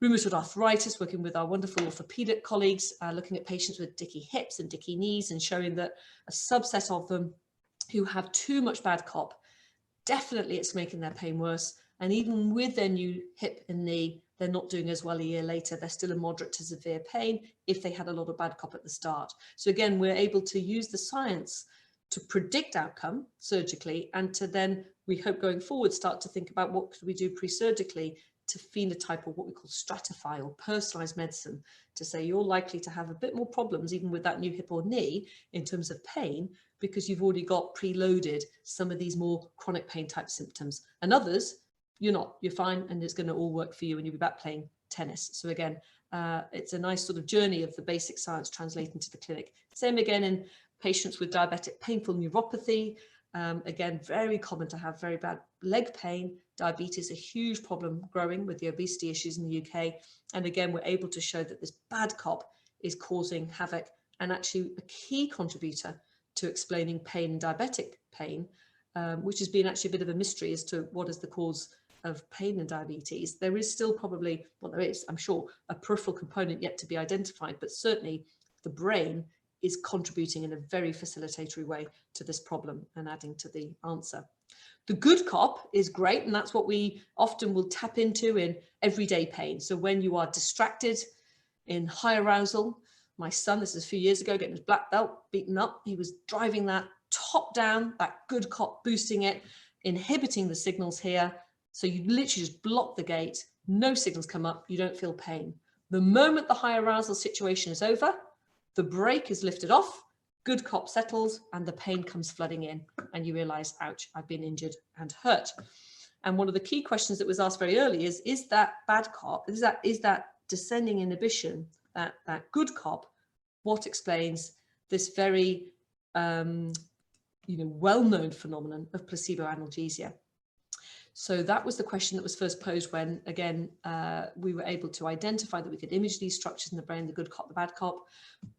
rheumatoid arthritis, working with our wonderful orthopedic colleagues, looking at patients with dicky hips and dicky knees, and showing that a subset of them who have too much bad cop, definitely it's making their pain worse. And even with their new hip and knee, they're not doing as well a year later. They're still in moderate to severe pain if they had a lot of bad cop at the start. So again, we're able to use the science to predict outcome surgically, and to then, we hope going forward, start to think about what could we do pre-surgically to phenotype, or what we call stratify or personalized medicine, to say you're likely to have a bit more problems even with that new hip or knee in terms of pain, because you've already got preloaded some of these more chronic pain type symptoms, and others you're not, you're fine, and it's going to all work for you and you'll be back playing tennis. So again, it's a nice sort of journey of the basic science translating to the clinic. Same again in patients with diabetic painful neuropathy. Again, very common to have very bad leg pain. diabetes, a huge problem growing with the obesity issues in the UK. And again, we're able to show that this bad cop is causing havoc and actually a key contributor to explaining pain and diabetic pain, which has been actually a bit of a mystery as to what is the cause of pain and diabetes. There is still probably, well, there is, I'm sure, a peripheral component yet to be identified, but certainly the brain is contributing in a very facilitatory way to this problem and adding to the answer. The good cop is great, and that's what we often will tap into in everyday pain. So when you are distracted in high arousal, my son, this is a few years ago, getting his black belt beaten up, he was driving that top down, that good cop, boosting it, inhibiting the signals here. So you literally just block the gate, no signals come up, you don't feel pain. The moment the high arousal situation is over, the brake is lifted off, good cop settles, and the pain comes flooding in, and you realize, ouch, I've been injured and hurt. And one of the key questions that was asked very early is that bad cop, is that descending inhibition, that good cop, what explains this very well-known phenomenon of placebo analgesia? So that was the question that was first posed when, again, we were able to identify that we could image these structures in the brain, the good cop, the bad cop,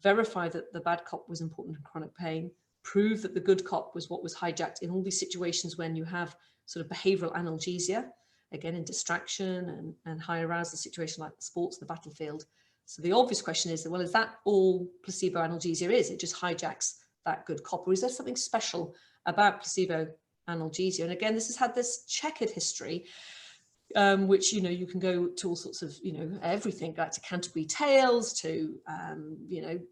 verify that the bad cop was important in chronic pain, prove that the good cop was what was hijacked in all these situations when you have sort of behavioral analgesia, again, in distraction and high arousal situation like the sports, the battlefield. So the obvious question is, well, is that all placebo analgesia is? It just hijacks that good cop, or is there something special about placebo analgesia? And again, this has had this checkered history, which, you can go to all sorts of, everything, like to Canterbury Tales, to,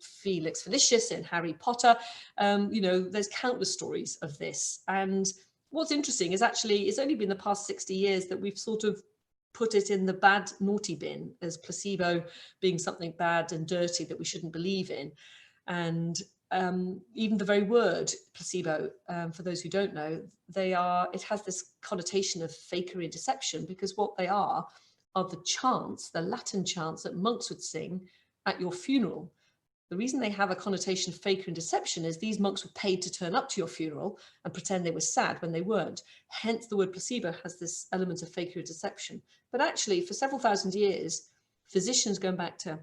Felix Felicis in Harry Potter. There's countless stories of this. And what's interesting is actually, it's only been the past 60 years that we've sort of put it in the bad, naughty bin, as placebo being something bad and dirty that we shouldn't believe in. And even the very word placebo, for those who don't know, it has this connotation of fakery and deception, because what they are the chants, the Latin chants that monks would sing at your funeral. The reason they have a connotation of fakery and deception is these monks were paid to turn up to your funeral and pretend they were sad when they weren't. Hence the word placebo has this element of fakery and deception. But actually, for several thousand years, physicians going back to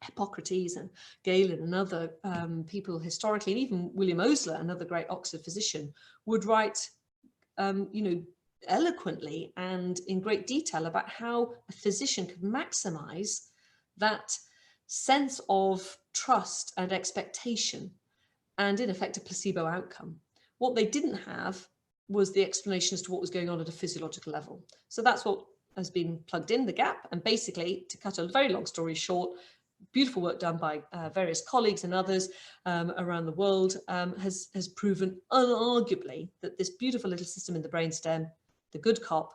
Hippocrates and Galen and other people historically, and even William Osler, another great Oxford physician, would write, eloquently and in great detail about how a physician could maximize that sense of trust and expectation and, in effect, a placebo outcome. What they didn't have was the explanation as to what was going on at a physiological level. So that's what has been plugged in, the gap. And basically, to cut a very long story short, beautiful work done by various colleagues and others around the world has proven unarguably that this beautiful little system in the brainstem, the good cop,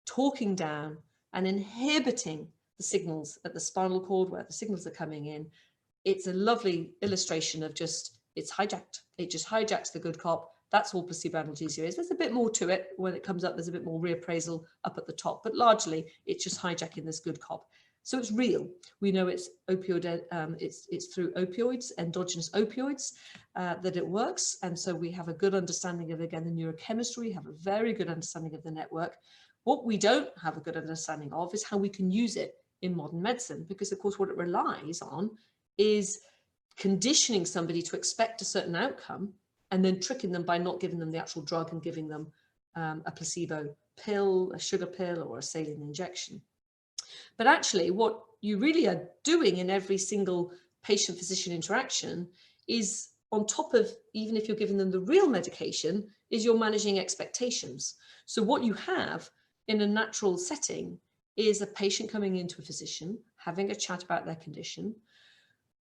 talking down and inhibiting the signals at the spinal cord where the signals are coming in. It's a lovely illustration of just, it's hijacked. It just hijacks the good cop. That's all placebo analgesia is. There's a bit more to it. When it comes up, there's a bit more reappraisal up at the top, but largely it's just hijacking this good cop. So it's real. We know it's opioid. It's through opioids, endogenous opioids, that it works. And so we have a good understanding of, again, the neurochemistry. We have a very good understanding of the network. What we don't have a good understanding of is how we can use it in modern medicine, because of course what it relies on is conditioning somebody to expect a certain outcome and then tricking them by not giving them the actual drug and giving them a placebo pill, a sugar pill, or a saline injection. But actually what you really are doing in every single patient-physician interaction is, on top of, even if you're giving them the real medication, is you're managing expectations. So what you have in a natural setting is a patient coming into a physician, having a chat about their condition,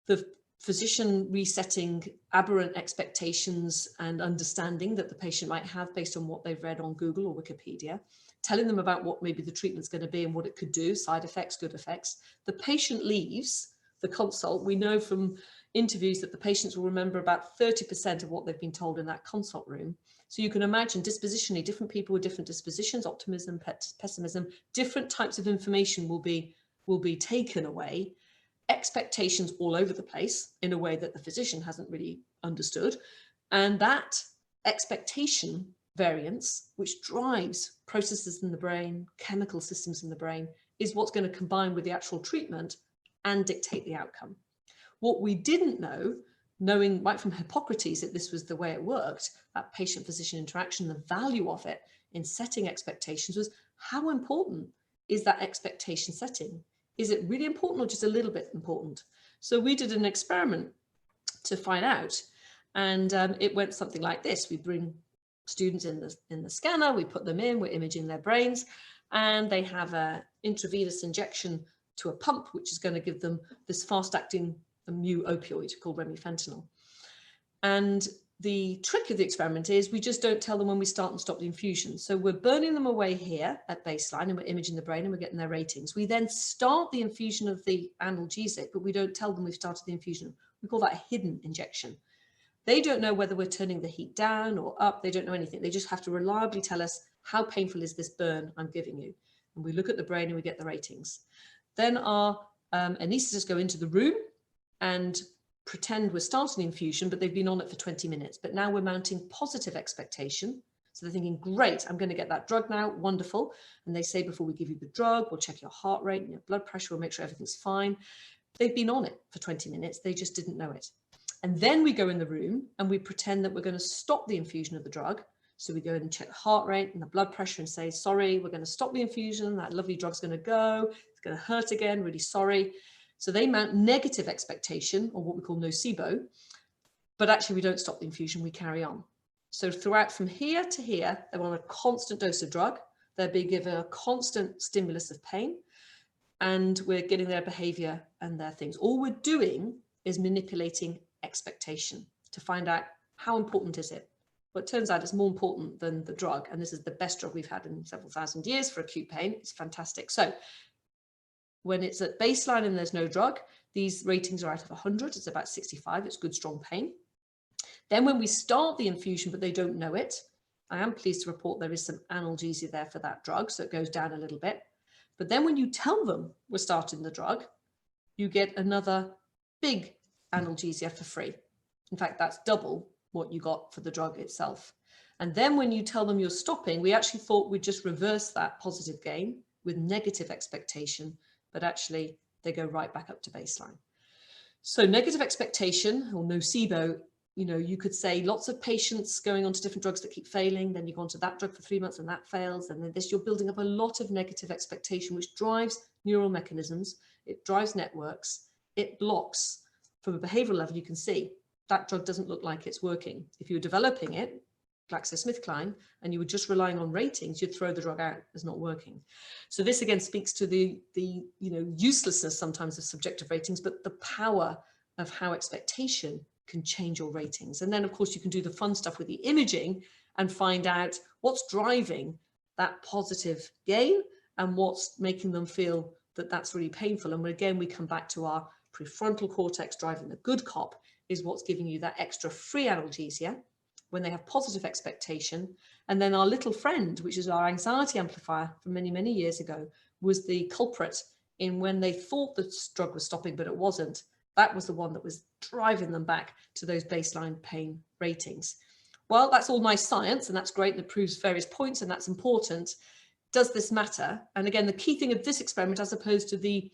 the physician resetting aberrant expectations and understanding that the patient might have based on what they've read on Google or Wikipedia, telling them about what maybe the treatment's going to be and what it could do, side effects, good effects. The patient leaves the consult. We know from interviews that the patients will remember about 30% of what they've been told in that consult room. So you can imagine dispositionally, different people with different dispositions, optimism, pessimism, different types of information will be taken away, expectations all over the place in a way that the physician hasn't really understood. And that expectation variance, which drives processes in the brain, chemical systems in the brain, is what's going to combine with the actual treatment and dictate the outcome. What we didn't know, knowing right from Hippocrates that this was the way it worked, that patient-physician interaction, the value of it in setting expectations, was how important is that expectation setting? Is it really important or just a little bit important? So we did an experiment to find out, and it went something like this. We bring students in the scanner, we put them in, we're imaging their brains, and they have an intravenous injection to a pump, which is going to give them this fast-acting mu opioid called remifentanil. And the trick of the experiment is we just don't tell them when we start and stop the infusion. So we're burning them away here at baseline and we're imaging the brain and we're getting their ratings. We then start the infusion of the analgesic, but we don't tell them we've started the infusion. We call that a hidden injection. They don't know whether we're turning the heat down or up. They don't know anything. They just have to reliably tell us, how painful is this burn I'm giving you? And we look at the brain and we get the ratings. Then our anaesthetists go into the room and pretend we're starting the infusion, but they've been on it for 20 minutes. But now we're mounting positive expectation. So they're thinking, great, I'm going to get that drug now, wonderful. And they say, before we give you the drug, we'll check your heart rate and your blood pressure, we'll make sure everything's fine. They've been on it for 20 minutes, they just didn't know it. And then we go in the room and we pretend that we're going to stop the infusion of the drug. So we go in and check the heart rate and the blood pressure and say, sorry, we're going to stop the infusion. That lovely drug's going to go. It's going to hurt again. Really sorry. So they mount negative expectation, or what we call nocebo, but actually we don't stop the infusion. We carry on. So throughout from here to here, they're on a constant dose of drug. They're being given a constant stimulus of pain, and we're getting their behavior and their things. All we're doing is manipulating expectation to find out how important is it. Well, it turns out it's more important than the drug, and this is the best drug we've had in several thousand years for acute pain. It's fantastic. So when it's at baseline and there's no drug, these ratings are out of 100. It's about 65. It's good, strong pain. Then when we start the infusion, but they don't know it, I am pleased to report there is some analgesia there for that drug, so it goes down a little bit. But then when you tell them we're starting the drug, you get another big analgesia for free. In fact, that's double what you got for the drug itself. And then when you tell them you're stopping, we actually thought we'd just reverse that positive gain with negative expectation, but actually they go right back up to baseline. So negative expectation, or nocebo, you know, you could say lots of patients going on to different drugs that keep failing, then you go on to that drug for 3 months and that fails, and then this, you're building up a lot of negative expectation, which drives neural mechanisms, it drives networks, it blocks. From a behavioral level, you can see that drug doesn't look like it's working. If you were developing it, GlaxoSmithKline, and you were just relying on ratings, you'd throw the drug out as not working. So this again speaks to the uselessness sometimes of subjective ratings, but the power of how expectation can change your ratings. And then of course you can do the fun stuff with the imaging and find out what's driving that positive gain and what's making them feel that that's really painful. And again, we come back to our prefrontal cortex driving the good cop is what's giving you that extra free analgesia when they have positive expectation. And then our little friend, which is our anxiety amplifier from many, many years ago, was the culprit in when they thought the drug was stopping, but it wasn't. That was the one that was driving them back to those baseline pain ratings. Well, that's all nice science, and that's great, and it proves various points, and that's important. Does this matter? And again, the key thing of this experiment, as opposed to the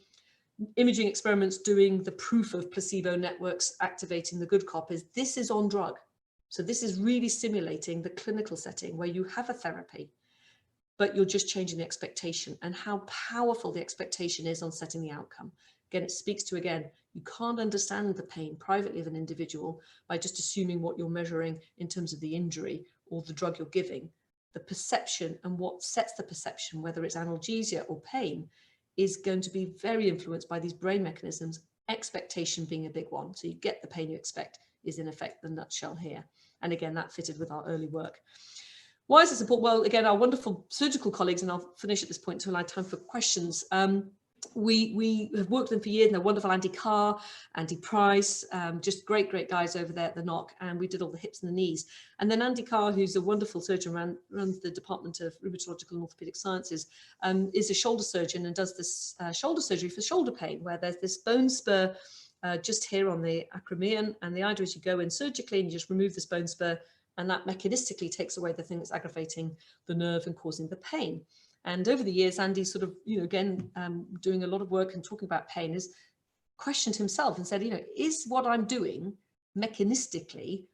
imaging experiments doing the proof of placebo networks activating the good cop, is this is on drug. So this is really simulating the clinical setting where you have a therapy, but you're just changing the expectation, and how powerful the expectation is on setting the outcome. Again, it speaks to, again, you can't understand the pain privately of an individual by just assuming what you're measuring in terms of the injury or the drug you're giving. The perception and what sets the perception, whether it's analgesia or pain, is going to be very influenced by these brain mechanisms, expectation being a big one. So you get the pain you expect is in effect the nutshell here. And again, that fitted with our early work. Why is this important? Well, again, our wonderful surgical colleagues, and I'll finish at this point to allow time for questions. We have worked with them for years, and they're wonderful. Andy Carr, Andy Price, just great guys over there at the NOC, and we did all the hips and the knees. And then Andy Carr, who's a wonderful surgeon, runs the Department of Rheumatological and Orthopedic Sciences, is a shoulder surgeon and does this shoulder surgery for shoulder pain, where there's this bone spur just here on the acromion, and the idea is you go in surgically and you just remove this bone spur, And that mechanistically takes away the thing that's aggravating the nerve and causing the pain. And over the years, Andy sort of, again, doing a lot of work and talking about pain, has questioned himself and said, is what I'm doing mechanistically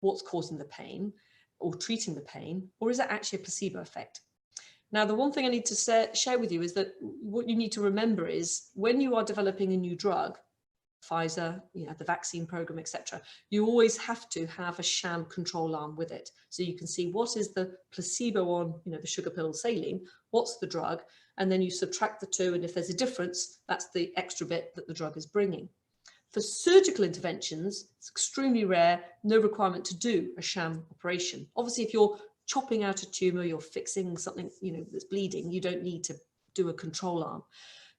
what's causing the pain or treating the pain, or is it actually a placebo effect? Now, the one thing I need to share with you is that what you need to remember is when you are developing a new drug, Pfizer, the vaccine program, etc., you always have to have a sham control arm with it. So you can see what is the placebo on, the sugar pill saline, what's the drug, and then you subtract the two. And if there's a difference, that's the extra bit that the drug is bringing. For surgical interventions, it's extremely rare, no requirement to do a sham operation. Obviously, if you're chopping out a tumor, you're fixing something, that's bleeding, you don't need to do a control arm.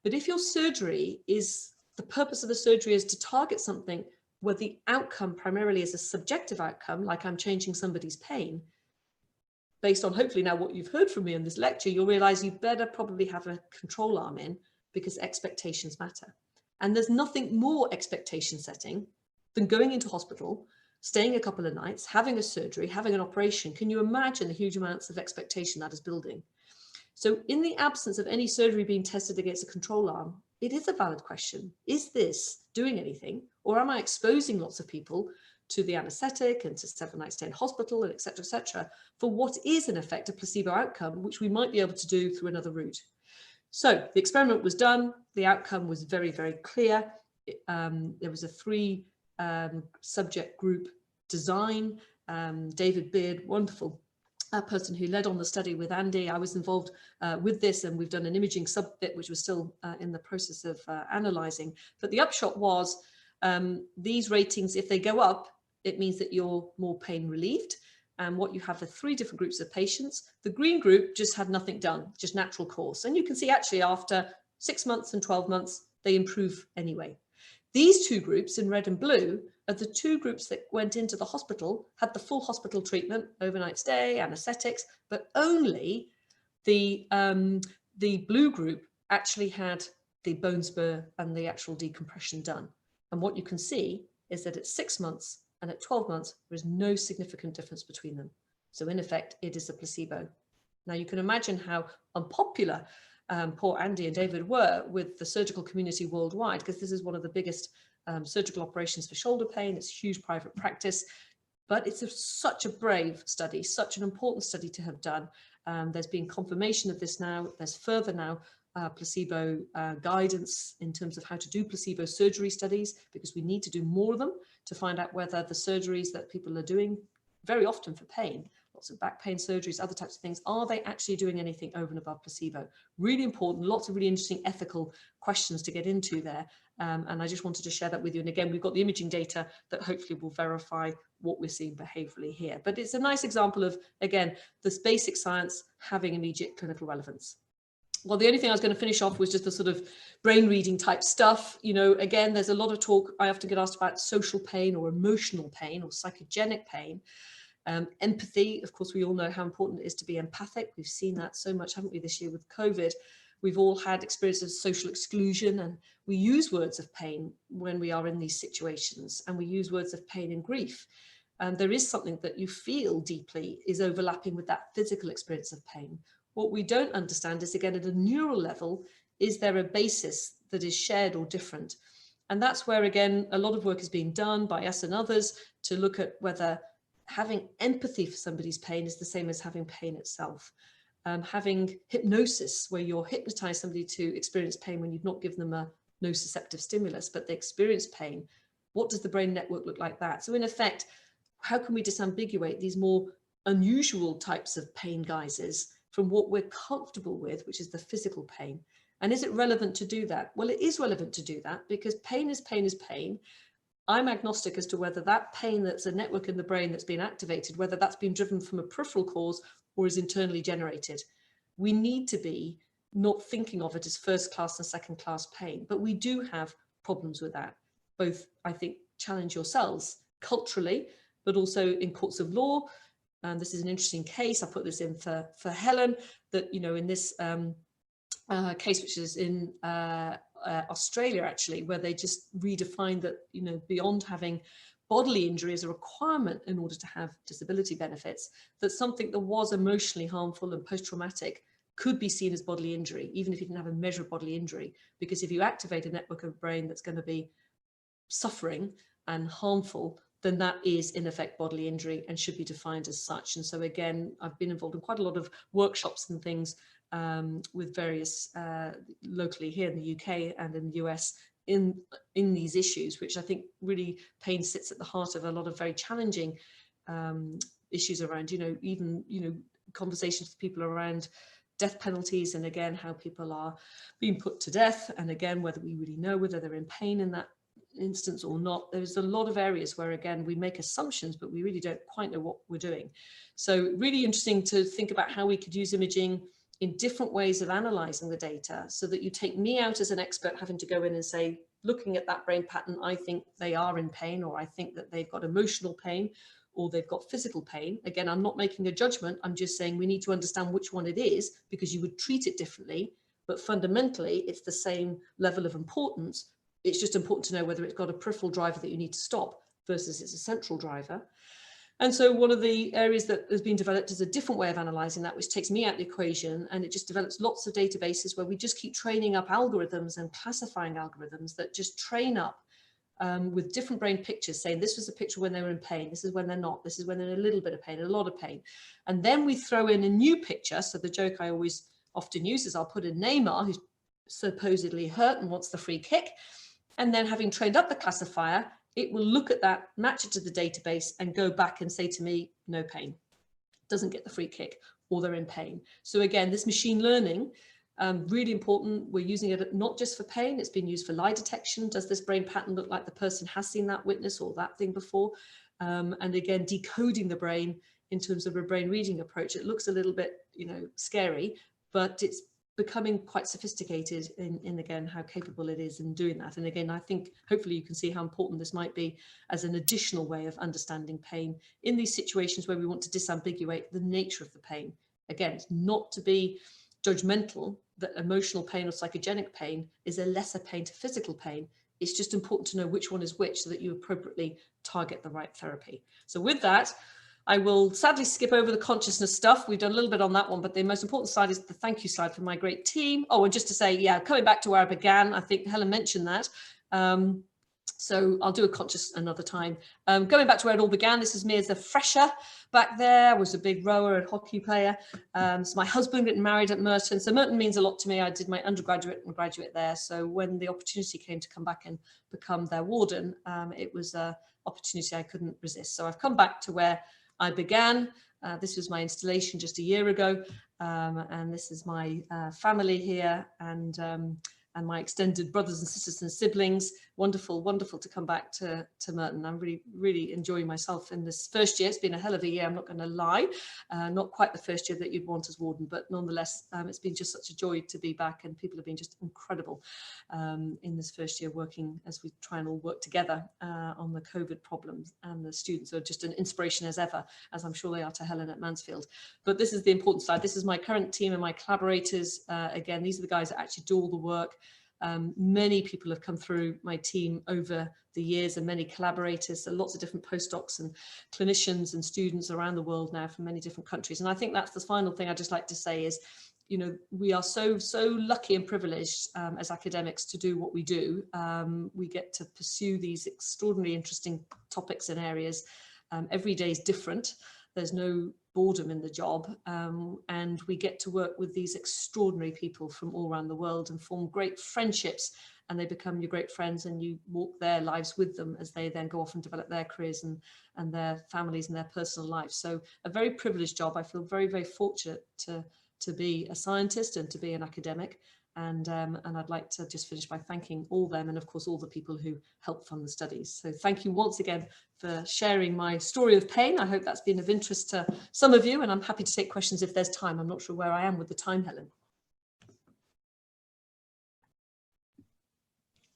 But if your surgery is, the purpose of the surgery is to target something where the outcome primarily is a subjective outcome, like I'm changing somebody's pain, based on hopefully now what you've heard from me in this lecture, you'll realize you better probably have a control arm in, because expectations matter. And there's nothing more expectation setting than going into hospital, staying a couple of nights, having a surgery, having an operation. Can you imagine the huge amounts of expectation that is building? So in the absence of any surgery being tested against a control arm, it is a valid question. Is this doing anything? Or am I exposing lots of people to the anesthetic and to 7 nights stay in hospital, and et cetera, for what is in effect a placebo outcome, which we might be able to do through another route? So the experiment was done. The outcome was very, very clear. There was a 3 subject group design. David Beard, wonderful person who led on the study with Andy. I was involved with this, and we've done an imaging sub-bit, which was still in the process of analysing. But the upshot was these ratings, if they go up, it means that you're more pain relieved. And what you have are 3 different groups of patients. The green group just had nothing done, just natural course. And you can see actually after 6 months and 12 months, they improve anyway. These 2 groups in red and blue are the 2 groups that went into the hospital, had the full hospital treatment, overnight stay, anesthetics, but only the blue group actually had the bone spur and the actual decompression done. And what you can see is that at 6 months and at 12 months, there is no significant difference between them. So in effect, it is a placebo. Now you can imagine how unpopular poor Andy and David were with the surgical community worldwide, because this is one of the biggest surgical operations for shoulder pain. It's huge private practice, but it's such a brave study, such an important study to have done. There's been confirmation of this now. There's further now placebo guidance in terms of how to do placebo surgery studies, because we need to do more of them to find out whether the surgeries that people are doing, very often for pain, lots of back pain surgeries, other types of things, are they actually doing anything over and above placebo? Really important, lots of really interesting ethical questions to get into there. And I just wanted to share that with you. And again, we've got the imaging data that hopefully will verify what we're seeing behaviorally here. But it's a nice example of, again, this basic science having immediate clinical relevance. Well, the only thing I was going to finish off was just the sort of brain reading type stuff. Again, there's a lot of talk. I often get asked about social pain or emotional pain or psychogenic pain. Empathy, of course, we all know how important it is to be empathic. We've seen that so much, haven't we, this year with COVID? We've all had experiences of social exclusion, and we use words of pain when we are in these situations, and we use words of pain and grief. And there is something that you feel deeply is overlapping with that physical experience of pain. What we don't understand is, again, at a neural level, is there a basis that is shared or different? And that's where, again, a lot of work is being done by us and others to look at whether having empathy for somebody's pain is the same as having pain itself. Having hypnosis, where you're hypnotize somebody to experience pain when you've not given them a nociceptive stimulus, but they experience pain. What does the brain network look like that? So in effect, how can we disambiguate these more unusual types of pain guises from what we're comfortable with, which is the physical pain? And is it relevant to do that? Well, it is relevant to do that, because pain is pain is pain. I'm agnostic as to whether that pain that's a network in the brain that's been activated, whether that's been driven from a peripheral cause or is internally generated. We need to be not thinking of it as first class and second class pain, but we do have problems with that. Both, I think, challenge yourselves culturally, but also in courts of law. This is an interesting case. I put this in for Helen, that, in this case, which is in Australia, actually, where they just redefined that, beyond having bodily injury as a requirement in order to have disability benefits, that something that was emotionally harmful and post-traumatic could be seen as bodily injury, even if you didn't have a measure of bodily injury. Because if you activate a network of the brain that's going to be suffering and harmful, then that is in effect bodily injury and should be defined as such. And so again, I've been involved in quite a lot of workshops and things with various locally here in the UK and in the US in these issues, which I think really pain sits at the heart of a lot of very challenging issues around, even conversations with people around death penalties, and again how people are being put to death, and again whether we really know whether they're in pain in that instance or not. There's a lot of areas where again we make assumptions, but we really don't quite know what we're doing. So really interesting to think about how we could use imaging in different ways of analyzing the data, so that you take me out as an expert having to go in and say, looking at that brain pattern, I think they are in pain, or I think that they've got emotional pain, or they've got physical pain. Again, I'm not making a judgment. I'm just saying we need to understand which one it is, because you would treat it differently, but fundamentally it's the same level of importance. It's just important to know whether it's got a peripheral driver that you need to stop versus it's a central driver. And so one of the areas that has been developed is a different way of analysing that, which takes me out of the equation, and it just develops lots of databases where we just keep training up algorithms and classifying algorithms that just train up with different brain pictures, saying this was a picture when they were in pain, this is when they're not, this is when they're in a little bit of pain, a lot of pain. And then we throw in a new picture. So the joke I always often use is I'll put in Neymar, who's supposedly hurt and wants the free kick. And then having trained up the classifier, it will look at that, match it to the database, and go back and say to me, no pain, doesn't get the free kick, or they're in pain. So again, this machine learning, really important. We're using it not just for pain, it's been used for lie detection. Does this brain pattern look like the person has seen that witness or that thing before? And again, decoding the brain in terms of a brain reading approach. It looks a little bit, scary, but it's becoming quite sophisticated in again how capable it is in doing that. And again, I think hopefully you can see how important this might be as an additional way of understanding pain in these situations where we want to disambiguate the nature of the pain. Again, it's not to be judgmental that emotional pain or psychogenic pain is a lesser pain to physical pain. It's just important to know which one is which so that you appropriately target the right therapy. So with that, I will sadly skip over the consciousness stuff. We've done a little bit on that one, but the most important slide is the thank you slide for my great team. Oh, and just to say, yeah, coming back to where I began, I think Helen mentioned that. So I'll do a conscious another time. Going back to where it all began, this is me as a fresher back there. I was a big rower and hockey player. So my husband got married at Merton. So Merton means a lot to me. I did my undergraduate and graduate there. So when the opportunity came to come back and become their warden, it was an opportunity I couldn't resist. So I've come back to where I began. This was my installation just a year ago, and this is my family here, and my extended brothers and sisters and siblings. Wonderful, wonderful to come back to Merton. I'm really, really enjoying myself in this first year. It's been a hell of a year, I'm not going to lie. Not quite the first year that you'd want as warden, but nonetheless, it's been just such a joy to be back, and people have been just incredible in this first year working as we try and all work together on the COVID problems, and the students are just an inspiration as ever, as I'm sure they are to Helen at Mansfield. But this is the important side. This is my current team and my collaborators. Again, these are the guys that actually do all the work. Many people have come through my team over the years, and many collaborators, so lots of different postdocs and clinicians and students around the world now from many different countries. And I think that's the final thing I'd just like to say is, we are so lucky and privileged as academics to do what we do. We get to pursue these extraordinarily interesting topics and areas. Every day is different. There's no boredom in the job, and we get to work with these extraordinary people from all around the world and form great friendships, and they become your great friends, and you walk their lives with them as they then go off and develop their careers and their families and their personal lives. So a very privileged job. I feel very, very fortunate to be a scientist and to be an academic. And I'd like to just finish by thanking all them, and of course all the people who helped fund the studies. So thank you once again for sharing my story of pain. I hope that's been of interest to some of you, and I'm happy to take questions if there's time. I'm not sure where I am with the time, Helen.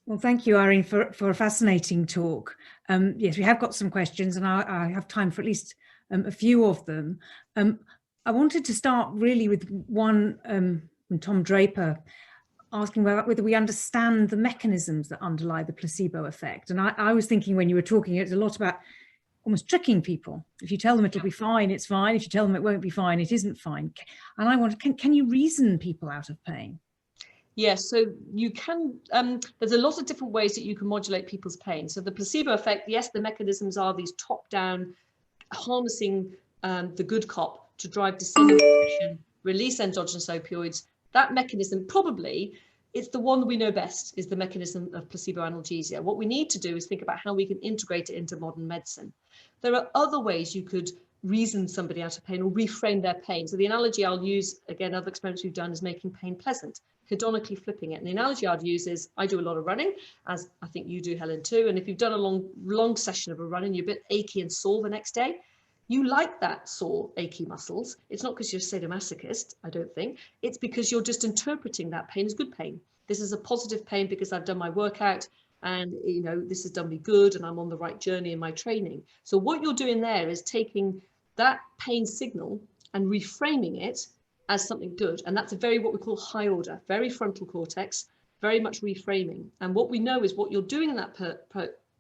Well, thank you, Irene, for a fascinating talk. Yes, we have got some questions, and I have time for at least a few of them. I wanted to start really with one from Tom Draper asking whether we understand the mechanisms that underlie the placebo effect. And I was thinking when you were talking, it's a lot about almost tricking people. If you tell them it'll be fine, it's fine. If you tell them it won't be fine, it isn't fine. And I wonder, can you reason people out of pain? Yes, so you can, there's a lot of different ways that you can modulate people's pain. So the placebo effect, yes, the mechanisms are these top-down, harnessing the good cop to drive descending depression, release endogenous opioids. That mechanism probably, it's the one that we know best, is the mechanism of placebo analgesia. What we need to do is think about how we can integrate it into modern medicine. There are other ways you could reason somebody out of pain or reframe their pain. So the analogy I'll use, again, other experiments we've done, is making pain pleasant, hedonically flipping it. And the analogy I'd use is, I do a lot of running, as I think you do, Helen, too. And if you've done a long session of a run and you're a bit achy and sore the next day, you like that sore, achy muscles. It's not because you're a sadomasochist, I don't think. It's because you're just interpreting that pain as good pain. This is a positive pain because I've done my workout, and you know, this has done me good, and I'm on the right journey in my training. So what you're doing there is taking that pain signal and reframing it as something good. And that's a very, what we call high order, very frontal cortex, very much reframing. And what we know is what you're doing in that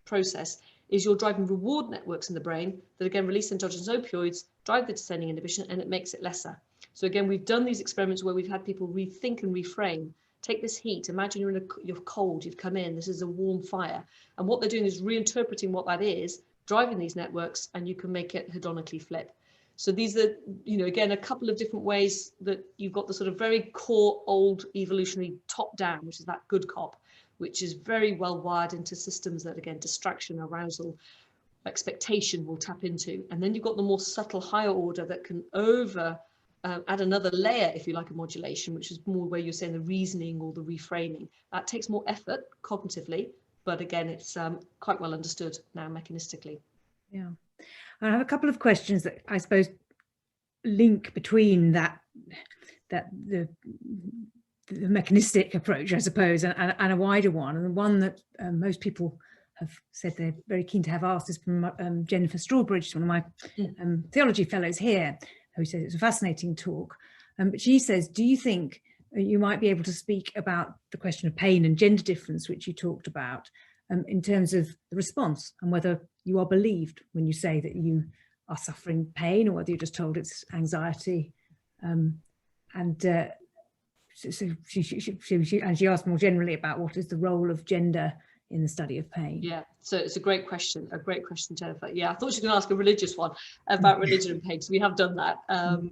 process is you're driving reward networks in the brain that again release endogenous opioids, drive the descending inhibition, and it makes it lesser. So again, we've done these experiments where we've had people rethink and reframe. Take this heat, imagine you're cold, you've come in, this is a warm fire. And what they're doing is reinterpreting what that is, driving these networks, and you can make it hedonically flip. So these are, you know, again, a couple of different ways that you've got the sort of very core old evolutionary top down, which is that good cop, which is very well wired into systems that, again, distraction, arousal, expectation will tap into. And then you've got the more subtle higher order that can add another layer, if you like, of modulation, which is more where you're saying the reasoning or the reframing. That takes more effort cognitively, but again, it's quite well understood now mechanistically. Yeah, I have a couple of questions that I suppose link between the mechanistic approach, I suppose, and a wider one. And the one that most people have said they're very keen to have asked is from Jennifer Strawbridge, one of my theology fellows here, who says it's a fascinating talk. But she says, do you think you might be able to speak about the question of pain and gender difference, which you talked about, in terms of the response, and whether you are believed when you say that you are suffering pain, or whether you're just told it's anxiety? So she asked more generally about what is the role of gender in the study of pain. Yeah, so it's a great question, Jennifer. Yeah, I thought she was going to ask a religious one about religion and pain, so we have done that,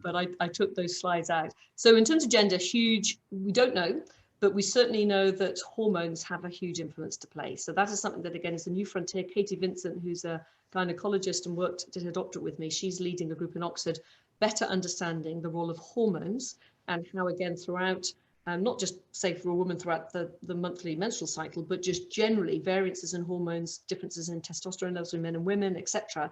but I took those slides out. So in terms of gender, huge, we don't know, but we certainly know that hormones have a huge influence to play. So that is something that, again, is a new frontier. Katie Vincent, who's a gynecologist and did her doctorate with me, she's leading a group in Oxford, better understanding the role of hormones and how, again, throughout, not just say for a woman throughout the monthly menstrual cycle, but just generally variances in hormones, differences in testosterone levels in men and women, etc.,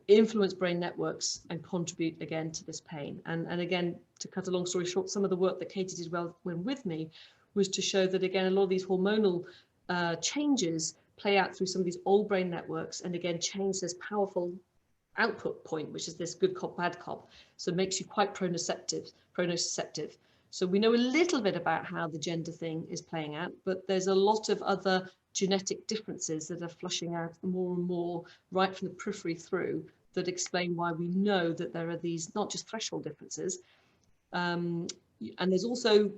influence brain networks and contribute again to this pain. And again, to cut a long story short, some of the work that Katie did when with me was to show that, again, a lot of these hormonal changes play out through some of these old brain networks, and again change this powerful output point, which is this good cop, bad cop. So it makes you quite pronoceptive. So we know a little bit about how the gender thing is playing out, but there's a lot of other genetic differences that are flushing out more and more right from the periphery through, that explain why we know that there are these not just threshold differences, and there's also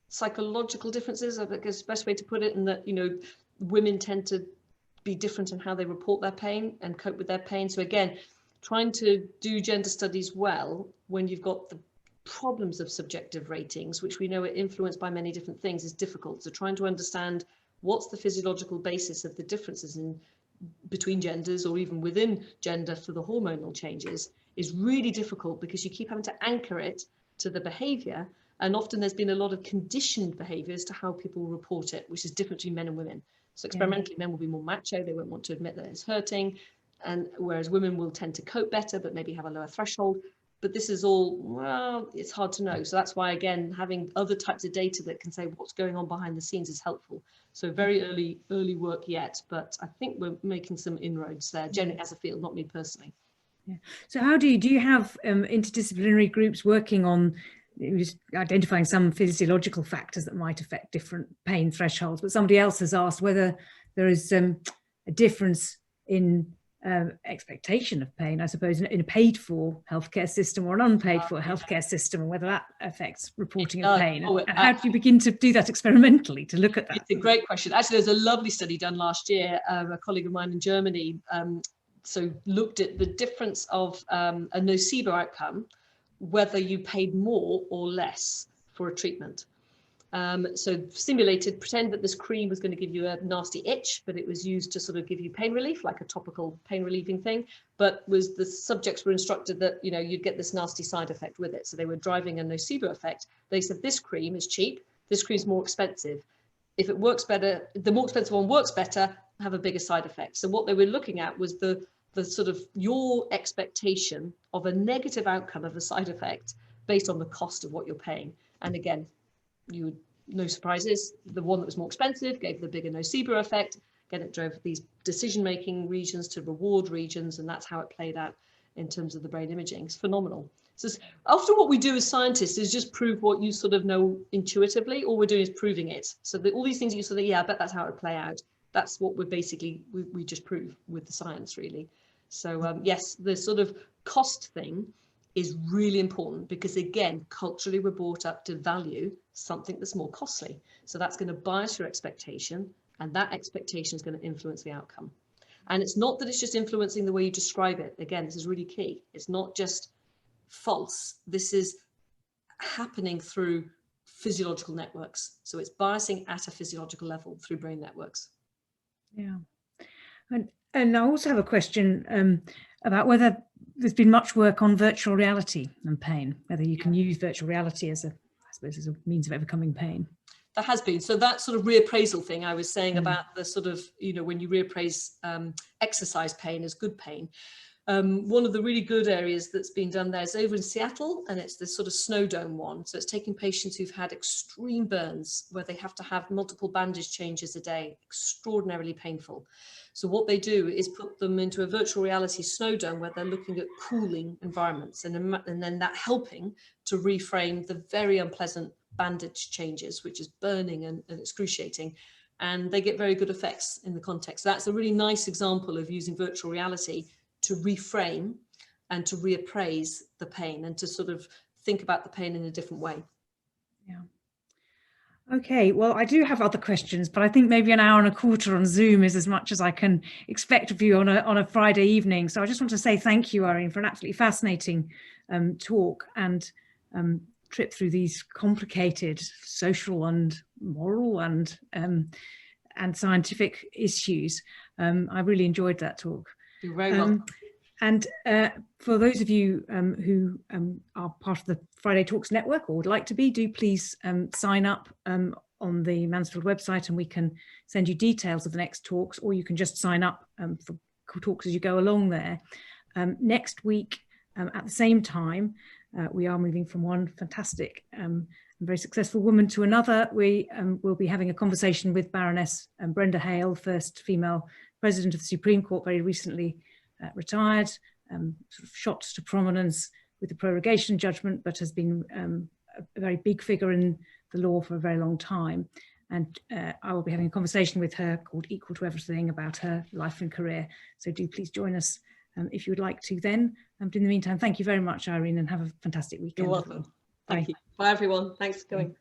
psychological differences, I think is the best way to put it, in that, you know, women tend to be different in how they report their pain and cope with their pain. So again, trying to do gender studies well when you've got the problems of subjective ratings, which we know are influenced by many different things, is difficult. So trying to understand what's the physiological basis of the differences in between genders, or even within gender for the hormonal changes, is really difficult, because you keep having to anchor it to the behavior, and often there's been a lot of conditioned behaviors to how people report it, which is different between men and women. So experimentally, men will be more macho, they won't want to admit that it's hurting, and whereas women will tend to cope better but maybe have a lower threshold. But this is all, well, it's hard to know. So that's why, again, having other types of data that can say what's going on behind the scenes is helpful. So very early work yet, but I think we're making some inroads there, generally as a field, not me personally. Yeah. So how do you have interdisciplinary groups working on it was identifying some physiological factors that might affect different pain thresholds. But somebody else has asked whether there is a difference in expectation of pain, I suppose, in a paid for healthcare system or an unpaid for healthcare system, and whether that affects reporting of pain. And how do you begin to do that experimentally, to look at that? It's a great question. Actually, there's a lovely study done last year. A colleague of mine in Germany looked at the difference of a nocebo outcome, whether you paid more or less for a treatment. So simulated, pretend that this cream was going to give you a nasty itch, but it was used to sort of give you pain relief, like a topical pain relieving thing, but the subjects were instructed that, you know, you'd get this nasty side effect with it. So they were driving a nocebo effect. They said, this cream is cheap, this cream's more expensive. If it works better, the more expensive one works better, have a bigger side effect. So what they were looking at was the sort of your expectation of a negative outcome of a side effect based on the cost of what you're paying. And again, no surprises, the one that was more expensive gave the bigger nocebo effect. Again, it drove these decision-making regions to reward regions, and that's how it played out in terms of the brain imaging. It's phenomenal. So often what we do as scientists is just prove what you sort of know intuitively. All we're doing is proving it. So all these things that you sort of, yeah, I bet that's how it would play out. That's what we're basically, we just prove with the science, really. So yes, the sort of cost thing is really important, because again, culturally we're brought up to value something that's more costly. So that's going to bias your expectation, and that expectation is going to influence the outcome. And it's not that it's just influencing the way you describe it. Again, this is really key. It's not just false. This is happening through physiological networks. So it's biasing at a physiological level through brain networks. Yeah. And I also have a question about whether there's been much work on virtual reality and pain, whether you can use virtual reality as a means of overcoming pain. There has been. So that sort of reappraisal thing I was saying about the sort of, you know, when you reappraise exercise pain as good pain. One of the really good areas that's been done there is over in Seattle, and it's this sort of snow dome one. So it's taking patients who've had extreme burns where they have to have multiple bandage changes a day, extraordinarily painful. So what they do is put them into a virtual reality snow dome where they're looking at cooling environments, and then that helping to reframe the very unpleasant bandage changes, which is burning and excruciating. And they get very good effects in the context. So that's a really nice example of using virtual reality to reframe and to reappraise the pain, and to sort of think about the pain in a different way. Yeah. Okay, well, I do have other questions, but I think maybe an hour and a quarter on Zoom is as much as I can expect of you on a Friday evening. So I just want to say thank you, Irene, for an absolutely fascinating talk and trip through these complicated social and moral and scientific issues. I really enjoyed that talk. You're very welcome. And for those of you who are part of the Friday Talks network or would like to be, do please sign up on the Mansfield website, and we can send you details of the next talks, or you can just sign up for talks as you go along there. Next week at the same time, we are moving from one fantastic and very successful woman to another. We will be having a conversation with Baroness Brenda Hale, first female President of the Supreme Court, very recently retired, sort of shot to prominence with the prorogation judgment, but has been a very big figure in the law for a very long time. And I will be having a conversation with her called Equal to Everything about her life and career. So do please join us if you would like to then. In the meantime, thank you very much, Irene, and have a fantastic weekend. You're welcome. Thank you. Bye, everyone. Thanks for coming.